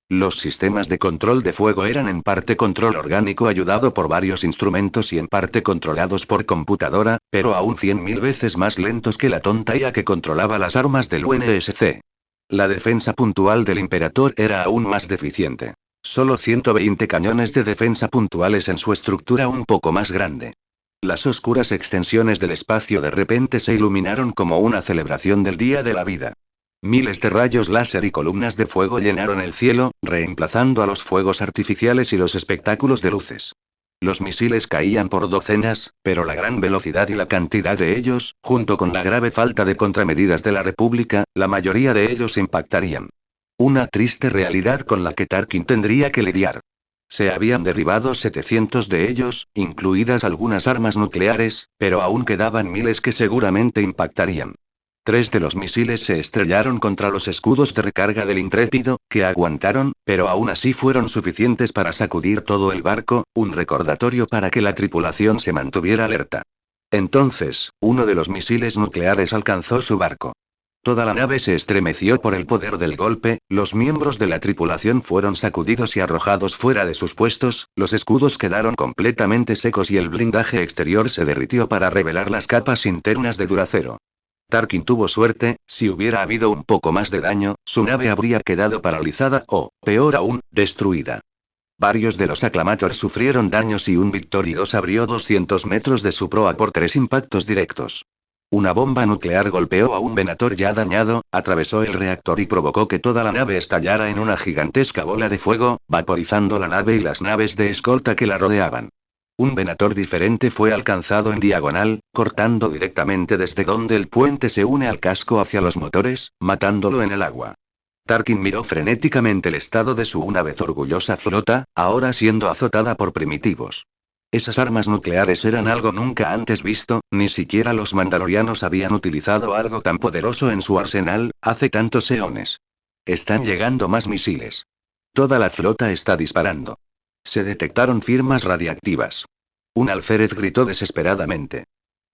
Los sistemas de control de fuego eran en parte control orgánico ayudado por varios instrumentos y en parte controlados por computadora, pero aún 100.000 veces más lentos que la tonta IA que controlaba las armas del UNSC. La defensa puntual del Imperator era aún más deficiente. Solo 120 cañones de defensa puntuales en su estructura un poco más grande. Las oscuras extensiones del espacio de repente se iluminaron como una celebración del Día de la Vida. Miles de rayos láser y columnas de fuego llenaron el cielo, reemplazando a los fuegos artificiales y los espectáculos de luces. Los misiles caían por docenas, pero la gran velocidad y la cantidad de ellos, junto con la grave falta de contramedidas de la República, la mayoría de ellos impactarían. Una triste realidad con la que Tarkin tendría que lidiar. Se habían derribado 700 de ellos, incluidas algunas armas nucleares, pero aún quedaban miles que seguramente impactarían. 3 de los misiles se estrellaron contra los escudos de recarga del Intrépido, que aguantaron, pero aún así fueron suficientes para sacudir todo el barco, un recordatorio para que la tripulación se mantuviera alerta. Entonces, uno de los misiles nucleares alcanzó su barco. Toda la nave se estremeció por el poder del golpe, los miembros de la tripulación fueron sacudidos y arrojados fuera de sus puestos, los escudos quedaron completamente secos y el blindaje exterior se derritió para revelar las capas internas de Duracero. Tarkin tuvo suerte, si hubiera habido un poco más de daño, su nave habría quedado paralizada o, peor aún, destruida. Varios de los Acclamator sufrieron daños y un Victory 2 abrió 200 metros de su proa por 3 impactos directos. Una bomba nuclear golpeó a un Venator ya dañado, atravesó el reactor y provocó que toda la nave estallara en una gigantesca bola de fuego, vaporizando la nave y las naves de escolta que la rodeaban. Un Venator diferente fue alcanzado en diagonal, cortando directamente desde donde el puente se une al casco hacia los motores, matándolo en el agua. Tarkin miró frenéticamente el estado de su una vez orgullosa flota, ahora siendo azotada por primitivos. Esas armas nucleares eran algo nunca antes visto, ni siquiera los mandalorianos habían utilizado algo tan poderoso en su arsenal, hace tantos eones. Están llegando más misiles. Toda la flota está disparando. Se detectaron firmas radiactivas. Un alférez gritó desesperadamente.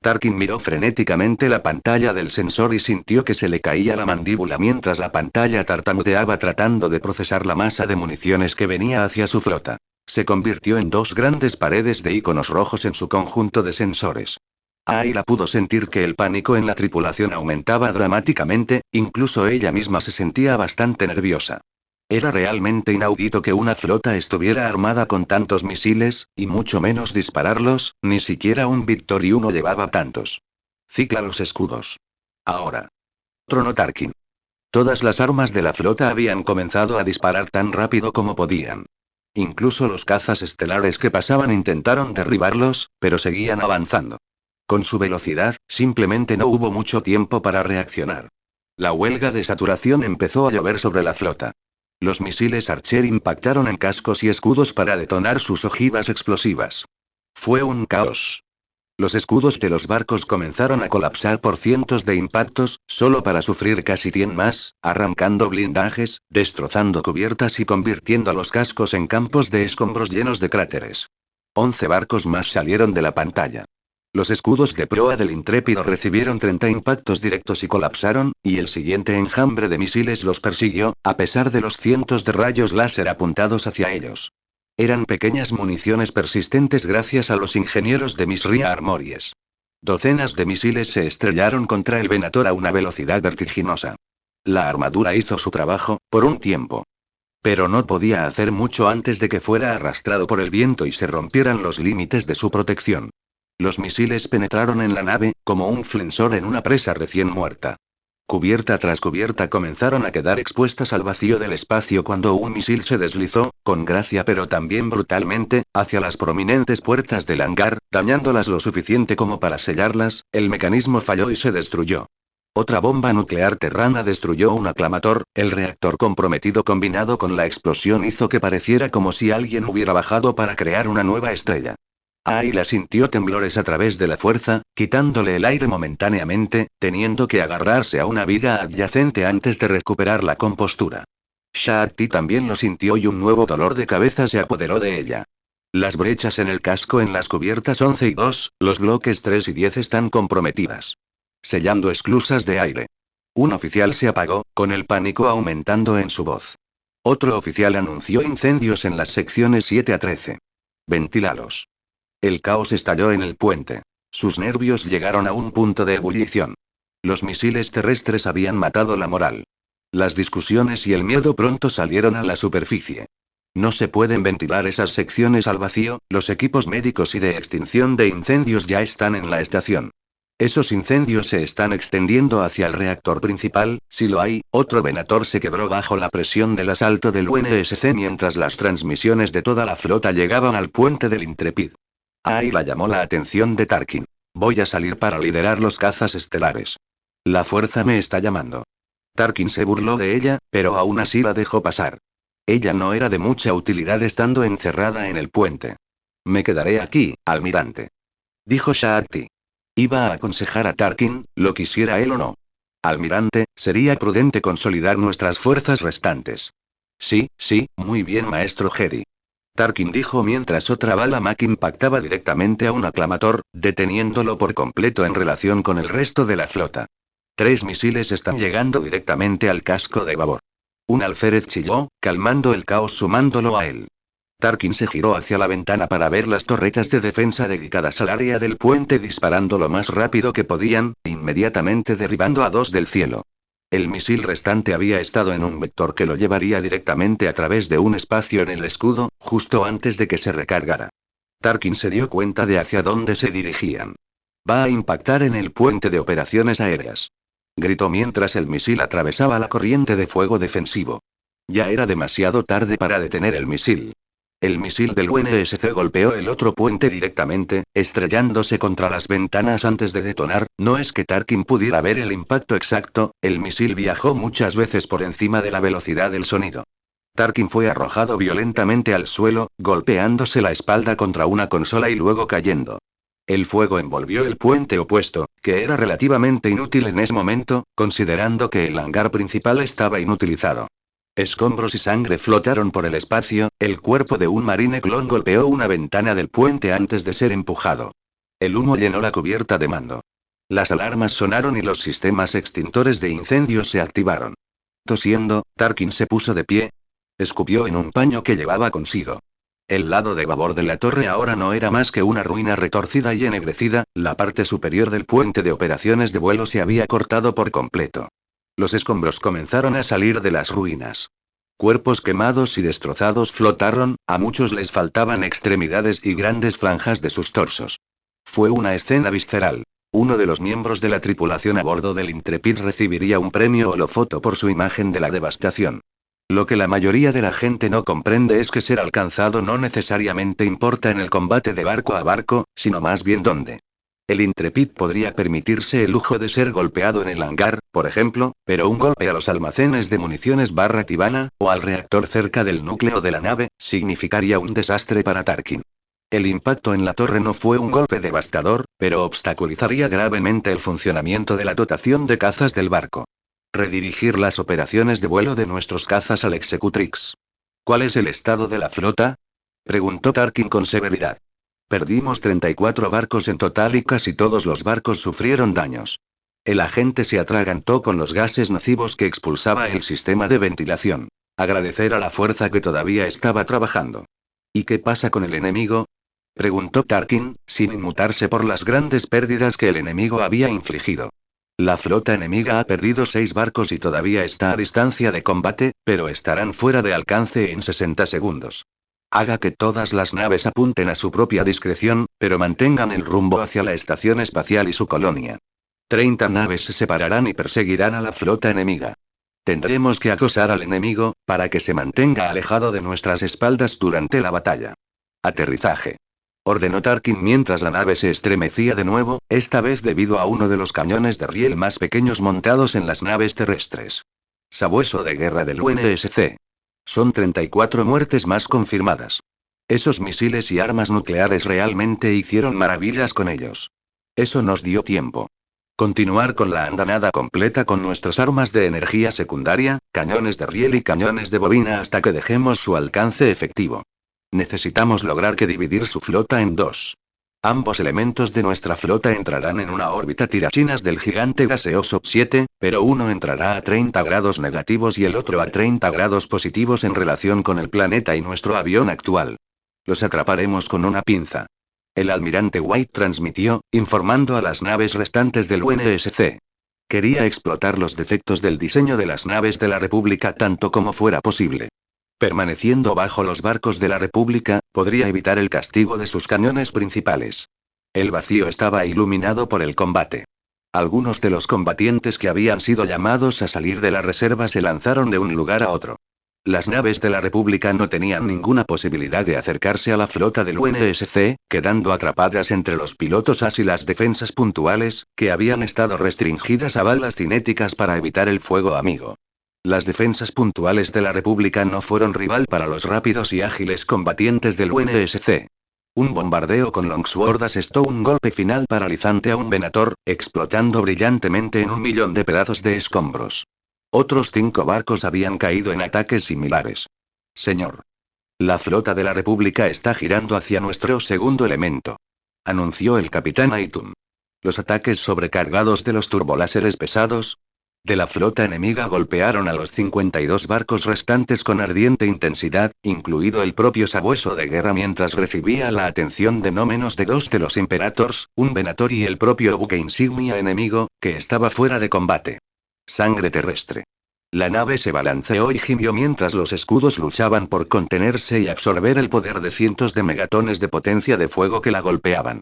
Tarkin miró frenéticamente la pantalla del sensor y sintió que se le caía la mandíbula mientras la pantalla tartamudeaba tratando de procesar la masa de municiones que venía hacia su flota. Se convirtió en dos grandes paredes de iconos rojos en su conjunto de sensores. Ayla pudo sentir que el pánico en la tripulación aumentaba dramáticamente, incluso ella misma se sentía bastante nerviosa. Era realmente inaudito que una flota estuviera armada con tantos misiles, y mucho menos dispararlos, ni siquiera un Victory 1 llevaba tantos. Cicla los escudos. Ahora. Tronó Tarkin. Todas las armas de la flota habían comenzado a disparar tan rápido como podían. Incluso los cazas estelares que pasaban intentaron derribarlos, pero seguían avanzando. Con su velocidad, simplemente no hubo mucho tiempo para reaccionar. La huelga de saturación empezó a llover sobre la flota. Los misiles Archer impactaron en cascos y escudos para detonar sus ojivas explosivas. Fue un caos. Los escudos de los barcos comenzaron a colapsar por cientos de impactos, solo para sufrir casi 100 más, arrancando blindajes, destrozando cubiertas y convirtiendo a los cascos en campos de escombros llenos de cráteres. 11 barcos más salieron de la pantalla. Los escudos de proa del intrépido recibieron 30 impactos directos y colapsaron, y el siguiente enjambre de misiles los persiguió, a pesar de los cientos de rayos láser apuntados hacia ellos. Eran pequeñas municiones persistentes gracias a los ingenieros de Misria Armories. Docenas de misiles se estrellaron contra el Venator a una velocidad vertiginosa. La armadura hizo su trabajo, por un tiempo. Pero no podía hacer mucho antes de que fuera arrastrado por el viento y se rompieran los límites de su protección. Los misiles penetraron en la nave, como un flensor en una presa recién muerta. Cubierta tras cubierta comenzaron a quedar expuestas al vacío del espacio cuando un misil se deslizó, con gracia pero también brutalmente, hacia las prominentes puertas del hangar, dañándolas lo suficiente como para sellarlas. El mecanismo falló y se destruyó. Otra bomba nuclear terrana destruyó un aclamator, el reactor comprometido combinado con la explosión hizo que pareciera como si alguien hubiera bajado para crear una nueva estrella. Ayla sintió temblores a través de la fuerza, quitándole el aire momentáneamente, teniendo que agarrarse a una viga adyacente antes de recuperar la compostura. Shakti también lo sintió y un nuevo dolor de cabeza se apoderó de ella. Las brechas en el casco en las cubiertas 11 y 2, los bloques 3 y 10 están comprometidas. Sellando esclusas de aire. Un oficial se apagó, con el pánico aumentando en su voz. Otro oficial anunció incendios en las secciones 7 a 13. Ventílalos. El caos estalló en el puente. Sus nervios llegaron a un punto de ebullición. Los misiles terrestres habían matado la moral. Las discusiones y el miedo pronto salieron a la superficie. No se pueden ventilar esas secciones al vacío, los equipos médicos y de extinción de incendios ya están en la estación. Esos incendios se están extendiendo hacia el reactor principal, si lo hay. Otro Venator se quebró bajo la presión del asalto del UNSC mientras las transmisiones de toda la flota llegaban al puente del Intrepid. Ayla llamó la atención de Tarkin. Voy a salir para liderar los cazas estelares. La fuerza me está llamando. Tarkin se burló de ella, pero aún así la dejó pasar. Ella no era de mucha utilidad estando encerrada en el puente. Me quedaré aquí, almirante. Dijo Shakti. Iba a aconsejar a Tarkin, lo quisiera él o no. Almirante, sería prudente consolidar nuestras fuerzas restantes. Sí, muy bien maestro Jedi. Tarkin dijo mientras otra bala Mac impactaba directamente a un aclamator, deteniéndolo por completo en relación con el resto de la flota. 3 misiles están llegando directamente al casco de babor. Un alférez chilló, calmando el caos sumándolo a él. Tarkin se giró hacia la ventana para ver las torretas de defensa dedicadas al área del puente disparando lo más rápido que podían, inmediatamente derribando a 2 del cielo. El misil restante había estado en un vector que lo llevaría directamente a través de un espacio en el escudo, justo antes de que se recargara. Tarkin se dio cuenta de hacia dónde se dirigían. Va a impactar en el puente de operaciones aéreas. Gritó mientras el misil atravesaba la corriente de fuego defensivo. Ya era demasiado tarde para detener el misil. El misil del UNSC golpeó el otro puente directamente, estrellándose contra las ventanas antes de detonar. No es que Tarkin pudiera ver el impacto exacto, el misil viajó muchas veces por encima de la velocidad del sonido. Tarkin fue arrojado violentamente al suelo, golpeándose la espalda contra una consola y luego cayendo. El fuego envolvió el puente opuesto, que era relativamente inútil en ese momento, considerando que el hangar principal estaba inutilizado. Escombros y sangre flotaron por el espacio, el cuerpo de un marine clon golpeó una ventana del puente antes de ser empujado. El humo llenó la cubierta de mando. Las alarmas sonaron y los sistemas extintores de incendios se activaron. Tosiendo, Tarkin se puso de pie. Escupió en un paño que llevaba consigo. El lado de babor de la torre ahora no era más que una ruina retorcida y ennegrecida, la parte superior del puente de operaciones de vuelo se había cortado por completo. Los escombros comenzaron a salir de las ruinas. Cuerpos quemados y destrozados flotaron, a muchos les faltaban extremidades y grandes franjas de sus torsos. Fue una escena visceral. Uno de los miembros de la tripulación a bordo del Intrepid recibiría un premio holofoto por su imagen de la devastación. Lo que la mayoría de la gente no comprende es que ser alcanzado no necesariamente importa en el combate de barco a barco, sino más bien dónde. El Intrepid podría permitirse el lujo de ser golpeado en el hangar, por ejemplo, pero un golpe a los almacenes de municiones Tivana, o al reactor cerca del núcleo de la nave, significaría un desastre para Tarkin. El impacto en la torre no fue un golpe devastador, pero obstaculizaría gravemente el funcionamiento de la dotación de cazas del barco. Redirigir las operaciones de vuelo de nuestros cazas al Executrix. ¿Cuál es el estado de la flota?, preguntó Tarkin con severidad. Perdimos 34 barcos en total y casi todos los barcos sufrieron daños. El agente se atragantó con los gases nocivos que expulsaba el sistema de ventilación. Agradecer a la fuerza que todavía estaba trabajando. ¿Y qué pasa con el enemigo?, preguntó Tarkin, sin inmutarse por las grandes pérdidas que el enemigo había infligido. La flota enemiga ha perdido 6 barcos y todavía está a distancia de combate, pero estarán fuera de alcance en 60 segundos. Haga que todas las naves apunten a su propia discreción, pero mantengan el rumbo hacia la estación espacial y su colonia. 30 naves se separarán y perseguirán a la flota enemiga. Tendremos que acosar al enemigo, para que se mantenga alejado de nuestras espaldas durante la batalla. Aterrizaje. Ordenó Tarkin mientras la nave se estremecía de nuevo, esta vez debido a uno de los cañones de riel más pequeños montados en las naves terrestres. Sabueso de guerra del UNSC. Son 34 muertes más confirmadas. Esos misiles y armas nucleares realmente hicieron maravillas con ellos. Eso nos dio tiempo. Continuar con la andanada completa con nuestras armas de energía secundaria, cañones de riel y cañones de bobina hasta que dejemos su alcance efectivo. Necesitamos lograr que dividir su flota en 2. Ambos elementos de nuestra flota entrarán en una órbita tirachinas del gigante gaseoso 7, pero uno entrará a 30 grados negativos y el otro a 30 grados positivos en relación con el planeta y nuestro avión actual. Los atraparemos con una pinza. El almirante White transmitió, informando a las naves restantes del UNSC. Quería explotar los defectos del diseño de las naves de la República tanto como fuera posible. Permaneciendo bajo los barcos de la República, podría evitar el castigo de sus cañones principales. El vacío estaba iluminado por el combate. Algunos de los combatientes que habían sido llamados a salir de la reserva se lanzaron de un lugar a otro. Las naves de la República no tenían ninguna posibilidad de acercarse a la flota del UNSC, quedando atrapadas entre los pilotos AS y las defensas puntuales, que habían estado restringidas a balas cinéticas para evitar el fuego amigo. Las defensas puntuales de la República no fueron rival para los rápidos y ágiles combatientes del UNSC. Un bombardeo con Longsword asestó un golpe final paralizante a un Venator, explotando brillantemente en 1.000.000 de pedazos de escombros. Otros 5 barcos habían caído en ataques similares. Señor. La flota de la República está girando hacia nuestro segundo elemento. Anunció el capitán Aitum. Los ataques sobrecargados de los turboláseres pesados de la flota enemiga golpearon a los 52 barcos restantes con ardiente intensidad, incluido el propio sabueso de guerra mientras recibía la atención de no menos de 2 de los Imperators, un Venator y el propio buque insignia enemigo, que estaba fuera de combate. Sangre terrestre. La nave se balanceó y gimió mientras los escudos luchaban por contenerse y absorber el poder de cientos de megatones de potencia de fuego que la golpeaban.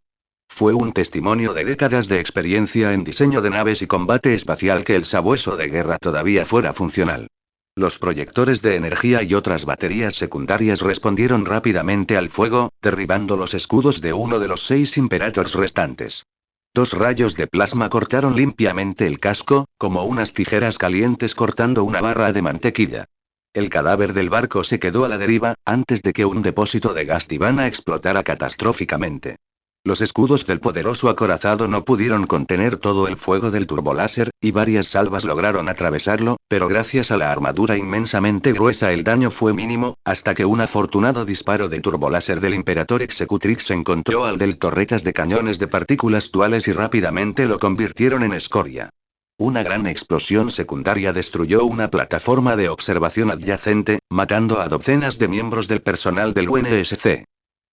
Fue un testimonio de décadas de experiencia en diseño de naves y combate espacial que el sabueso de guerra todavía fuera funcional. Los proyectores de energía y otras baterías secundarias respondieron rápidamente al fuego, derribando los escudos de uno de los 6 Imperators restantes. 2 rayos de plasma cortaron limpiamente el casco, como unas tijeras calientes cortando una barra de mantequilla. El cadáver del barco se quedó a la deriva, antes de que un depósito de gas Tivana explotara catastróficamente. Los escudos del poderoso acorazado no pudieron contener todo el fuego del turboláser, y varias salvas lograron atravesarlo, pero gracias a la armadura inmensamente gruesa el daño fue mínimo, hasta que un afortunado disparo de turboláser del Imperator Executrix encontró al del torretas de cañones de partículas duales y rápidamente lo convirtieron en escoria. Una gran explosión secundaria destruyó una plataforma de observación adyacente, matando a docenas de miembros del personal del UNSC.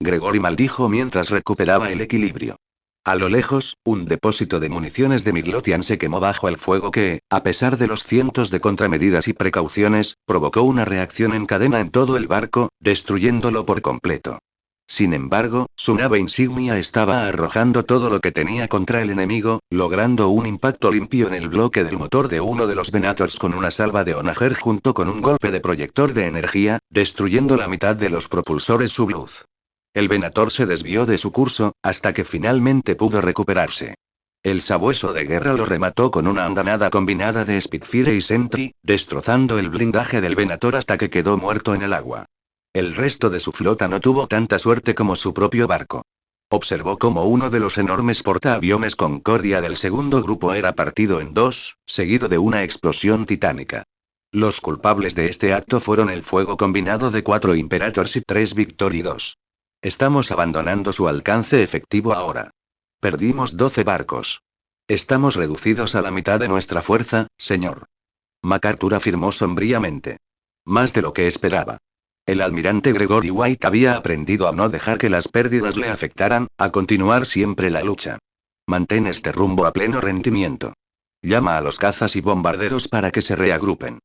Gregory maldijo mientras recuperaba el equilibrio. A lo lejos, un depósito de municiones de Midlothian se quemó bajo el fuego que, a pesar de los cientos de contramedidas y precauciones, provocó una reacción en cadena en todo el barco, destruyéndolo por completo. Sin embargo, su nave insignia estaba arrojando todo lo que tenía contra el enemigo, logrando un impacto limpio en el bloque del motor de uno de los Venators con una salva de Onager junto con un golpe de proyector de energía, destruyendo la mitad de los propulsores subluz. El Venator se desvió de su curso, hasta que finalmente pudo recuperarse. El sabueso de guerra lo remató con una andanada combinada de Spitfire y Sentry, destrozando el blindaje del Venator hasta que quedó muerto en el agua. El resto de su flota no tuvo tanta suerte como su propio barco. Observó cómo uno de los enormes portaaviones Concordia del segundo grupo era partido en dos, seguido de una explosión titánica. Los culpables de este acto fueron el fuego combinado de 4 Imperators y 3 Victory 2. Estamos abandonando su alcance efectivo ahora. Perdimos 12 barcos. Estamos reducidos a la mitad de nuestra fuerza, señor. MacArthur afirmó sombríamente. Más de lo que esperaba. El almirante Gregory White había aprendido a no dejar que las pérdidas le afectaran, a continuar siempre la lucha. Mantén este rumbo a pleno rendimiento. Llama a los cazas y bombarderos para que se reagrupen.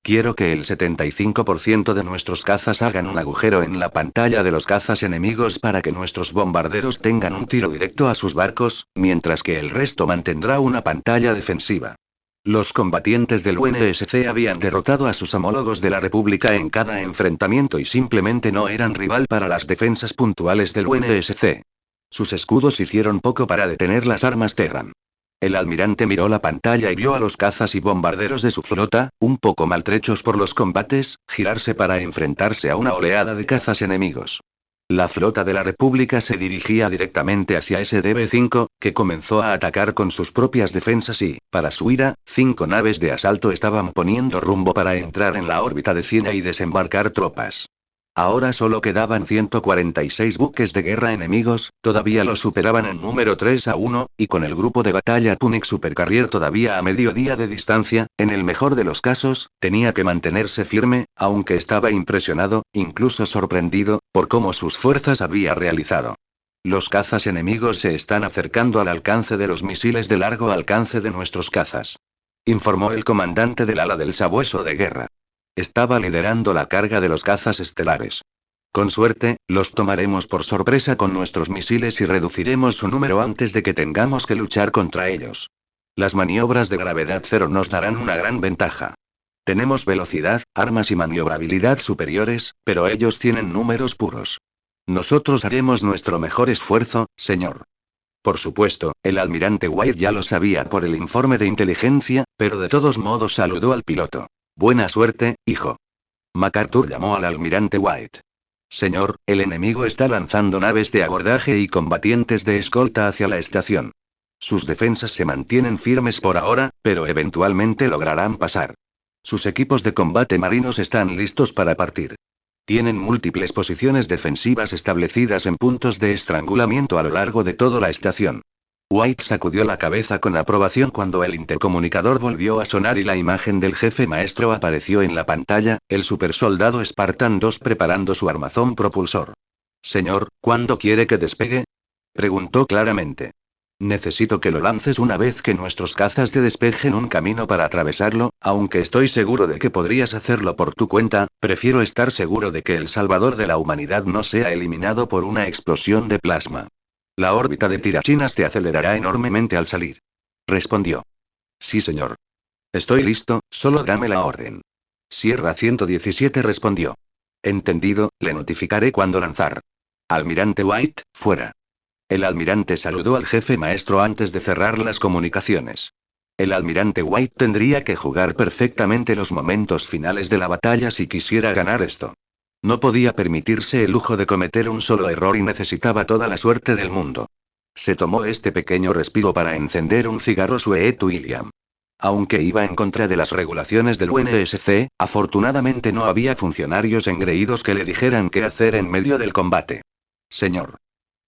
Quiero que el 75% de nuestros cazas hagan un agujero en la pantalla de los cazas enemigos para que nuestros bombarderos tengan un tiro directo a sus barcos, mientras que el resto mantendrá una pantalla defensiva. Los combatientes del UNSC habían derrotado a sus homólogos de la República en cada enfrentamiento y simplemente no eran rival para las defensas puntuales del UNSC. Sus escudos hicieron poco para detener las armas Terran. El almirante miró la pantalla y vio a los cazas y bombarderos de su flota, un poco maltrechos por los combates, girarse para enfrentarse a una oleada de cazas enemigos. La flota de la República se dirigía directamente hacia SDB-5, que comenzó a atacar con sus propias defensas y, para su ira, 5 naves de asalto estaban poniendo rumbo para entrar en la órbita de Ciena y desembarcar tropas. Ahora solo quedaban 146 buques de guerra enemigos, todavía los superaban en número 3-1, y con el grupo de batalla Punic Supercarrier todavía a mediodía de distancia, en el mejor de los casos, tenía que mantenerse firme, aunque estaba impresionado, incluso sorprendido, por cómo sus fuerzas había realizado. Los cazas enemigos se están acercando al alcance de los misiles de largo alcance de nuestros cazas. Informó el comandante del ala del sabueso de guerra. Estaba liderando la carga de los cazas estelares. Con suerte, los tomaremos por sorpresa con nuestros misiles y reduciremos su número antes de que tengamos que luchar contra ellos. Las maniobras de gravedad cero nos darán una gran ventaja. Tenemos velocidad, armas y maniobrabilidad superiores, pero ellos tienen números puros. Nosotros haremos nuestro mejor esfuerzo, señor. Por supuesto, el almirante White ya lo sabía por el informe de inteligencia, pero de todos modos saludó al piloto. Buena suerte, hijo. MacArthur llamó al almirante White. Señor, el enemigo está lanzando naves de abordaje y combatientes de escolta hacia la estación. Sus defensas se mantienen firmes por ahora, pero eventualmente lograrán pasar. Sus equipos de combate marinos están listos para partir. Tienen múltiples posiciones defensivas establecidas en puntos de estrangulamiento a lo largo de toda la estación. White sacudió la cabeza con aprobación cuando el intercomunicador volvió a sonar y la imagen del jefe maestro apareció en la pantalla, el supersoldado Spartan 2 preparando su armazón propulsor. Señor, ¿cuándo quiere que despegue? Preguntó claramente. Necesito que lo lances una vez que nuestros cazas te despejen un camino para atravesarlo, aunque estoy seguro de que podrías hacerlo por tu cuenta, prefiero estar seguro de que el salvador de la humanidad no sea eliminado por una explosión de plasma. La órbita de tirachinas te acelerará enormemente al salir. Respondió. Sí, señor. Estoy listo, solo dame la orden. Sierra 117 respondió. Entendido, le notificaré cuando lanzar. Almirante White, fuera. El almirante saludó al jefe maestro antes de cerrar las comunicaciones. El almirante White tendría que jugar perfectamente los momentos finales de la batalla si quisiera ganar esto. No podía permitirse el lujo de cometer un solo error y necesitaba toda la suerte del mundo. Se tomó este pequeño respiro para encender un cigarro Sweet William. Aunque iba en contra de las regulaciones del UNSC, afortunadamente no había funcionarios engreídos que le dijeran qué hacer en medio del combate. Señor.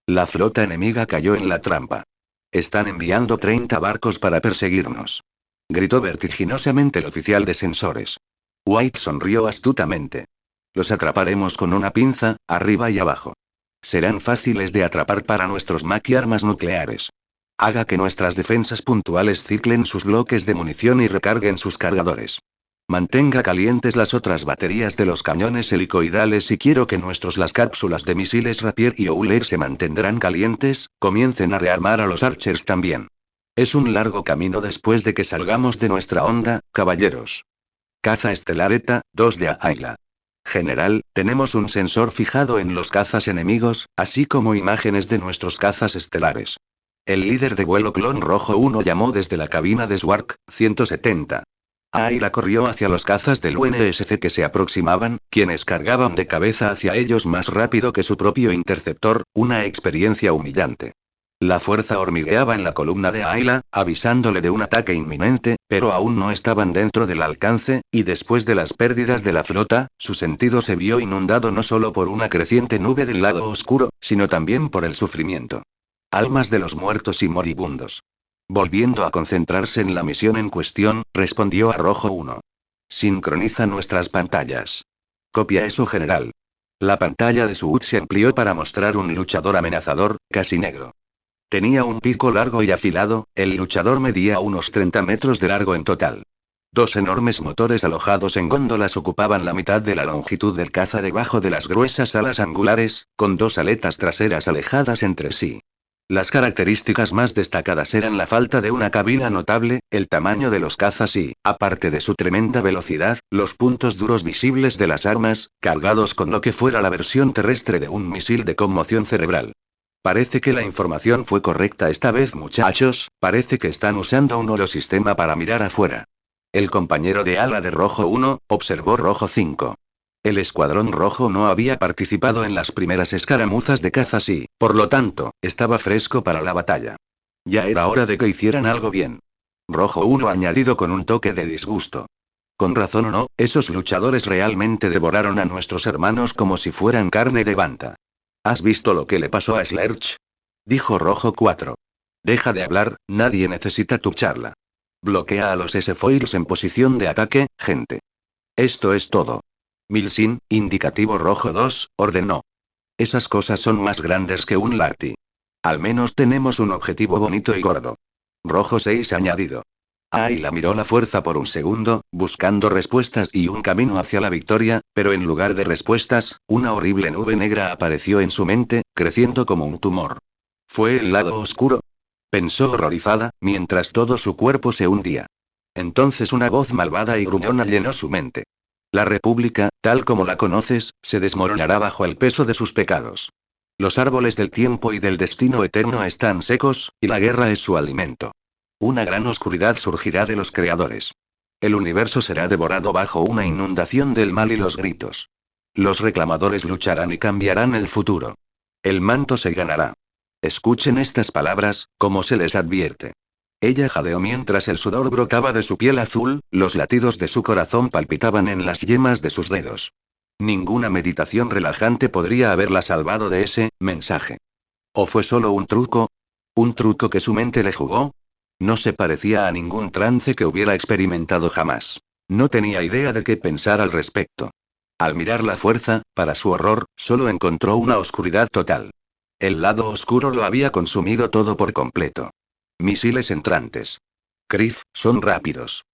La flota enemiga cayó en la trampa. Están enviando 30 barcos para perseguirnos. Gritó vertiginosamente el oficial de sensores. White sonrió astutamente. Los atraparemos con una pinza, arriba y abajo. Serán fáciles de atrapar para nuestros maquiarmas nucleares. Haga que nuestras defensas puntuales ciclen sus bloques de munición y recarguen sus cargadores. Mantenga calientes las otras baterías de los cañones helicoidales y quiero que las cápsulas de misiles Rapier y Euler se mantendrán calientes, comiencen a rearmar a los Archers también. Es un largo camino después de que salgamos de nuestra onda, caballeros. Caza estelar ETA, 2 de Ayla. General, tenemos un sensor fijado en los cazas enemigos, así como imágenes de nuestros cazas estelares. El líder de vuelo Clon Rojo 1 llamó desde la cabina de Swark, 170. Ayla corrió hacia los cazas del UNSC que se aproximaban, quienes cargaban de cabeza hacia ellos más rápido que su propio interceptor, una experiencia humillante. La fuerza hormigueaba en la columna de Ayla, avisándole de un ataque inminente, pero aún no estaban dentro del alcance, y después de las pérdidas de la flota, su sentido se vio inundado no solo por una creciente nube del lado oscuro, sino también por el sufrimiento. Almas de los muertos y moribundos. Volviendo a concentrarse en la misión en cuestión, respondió a Rojo 1. Sincroniza nuestras pantallas. Copia eso, general. La pantalla de su HUD se amplió para mostrar un luchador amenazador, casi negro. Tenía un pico largo y afilado, el luchador medía unos 30 metros de largo en total. 2 enormes motores alojados en góndolas ocupaban la mitad de la longitud del caza debajo de las gruesas alas angulares, con 2 aletas traseras alejadas entre sí. Las características más destacadas eran la falta de una cabina notable, el tamaño de los cazas y, aparte de su tremenda velocidad, los puntos duros visibles de las armas, cargados con lo que fuera la versión terrestre de un misil de conmoción cerebral. Parece que la información fue correcta esta vez, muchachos, parece que están usando un holosistema para mirar afuera. El compañero de ala de Rojo 1, observó Rojo 5. El escuadrón rojo no había participado en las primeras escaramuzas de cazas y, por lo tanto, estaba fresco para la batalla. Ya era hora de que hicieran algo bien. Rojo 1 añadido con un toque de disgusto. Con razón o no, esos luchadores realmente devoraron a nuestros hermanos como si fueran carne de banta. ¿Has visto lo que le pasó a Slerch? Dijo Rojo 4. Deja de hablar, nadie necesita tu charla. Bloquea a los S-Foils en posición de ataque, gente. Esto es todo. Milsin, indicativo Rojo 2, ordenó. Esas cosas son más grandes que un Larty. Al menos tenemos un objetivo bonito y gordo. Rojo 6 añadido. Ayla miró la fuerza por un segundo, buscando respuestas y un camino hacia la victoria, pero en lugar de respuestas, una horrible nube negra apareció en su mente, creciendo como un tumor. ¿Fue el lado oscuro? Pensó horrorizada, mientras todo su cuerpo se hundía. Entonces una voz malvada y gruñona llenó su mente. La República, tal como la conoces, se desmoronará bajo el peso de sus pecados. Los árboles del tiempo y del destino eterno están secos, y la guerra es su alimento. Una gran oscuridad surgirá de los creadores. El universo será devorado bajo una inundación del mal y los gritos. Los reclamadores lucharán y cambiarán el futuro. El manto se ganará. Escuchen estas palabras, como se les advierte. Ella jadeó mientras el sudor brotaba de su piel azul, los latidos de su corazón palpitaban en las yemas de sus dedos. Ninguna meditación relajante podría haberla salvado de ese mensaje. ¿O fue solo un truco? ¿Un truco que su mente le jugó? No se parecía a ningún trance que hubiera experimentado jamás. No tenía idea de qué pensar al respecto. Al mirar la fuerza, para su horror, solo encontró una oscuridad total. El lado oscuro lo había consumido todo por completo. Misiles entrantes. Criff, son rápidos.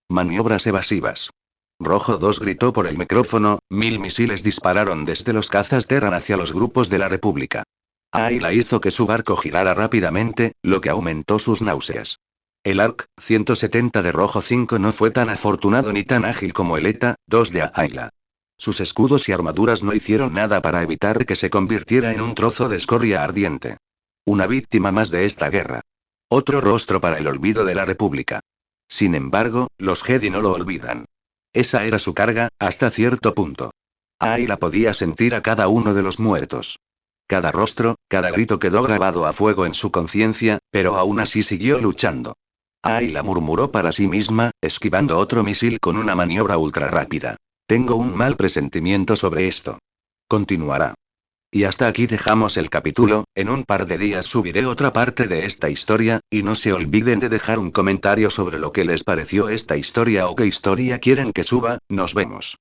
Maniobras evasivas. Rojo 2 gritó por el micrófono, 1000 misiles dispararon desde los cazas Terran hacia los grupos de la República. Ayla hizo que su barco girara rápidamente, lo que aumentó sus náuseas. El ARC 170 de Rojo 5 no fue tan afortunado ni tan ágil como el ETA 2 de Ayla. Sus escudos y armaduras no hicieron nada para evitar que se convirtiera en un trozo de escoria ardiente. Una víctima más de esta guerra. Otro rostro para el olvido de la República. Sin embargo, los Jedi no lo olvidan. Esa era su carga, hasta cierto punto. Ahí la podía sentir a cada uno de los muertos. Cada rostro, cada grito quedó grabado a fuego en su conciencia, pero aún así siguió luchando. Ayla murmuró para sí misma, esquivando otro misil con una maniobra ultra rápida. Tengo un mal presentimiento sobre esto. Continuará. Y hasta aquí dejamos el capítulo. En un par de días subiré otra parte de esta historia, y no se olviden de dejar un comentario sobre lo que les pareció esta historia o qué historia quieren que suba. Nos vemos.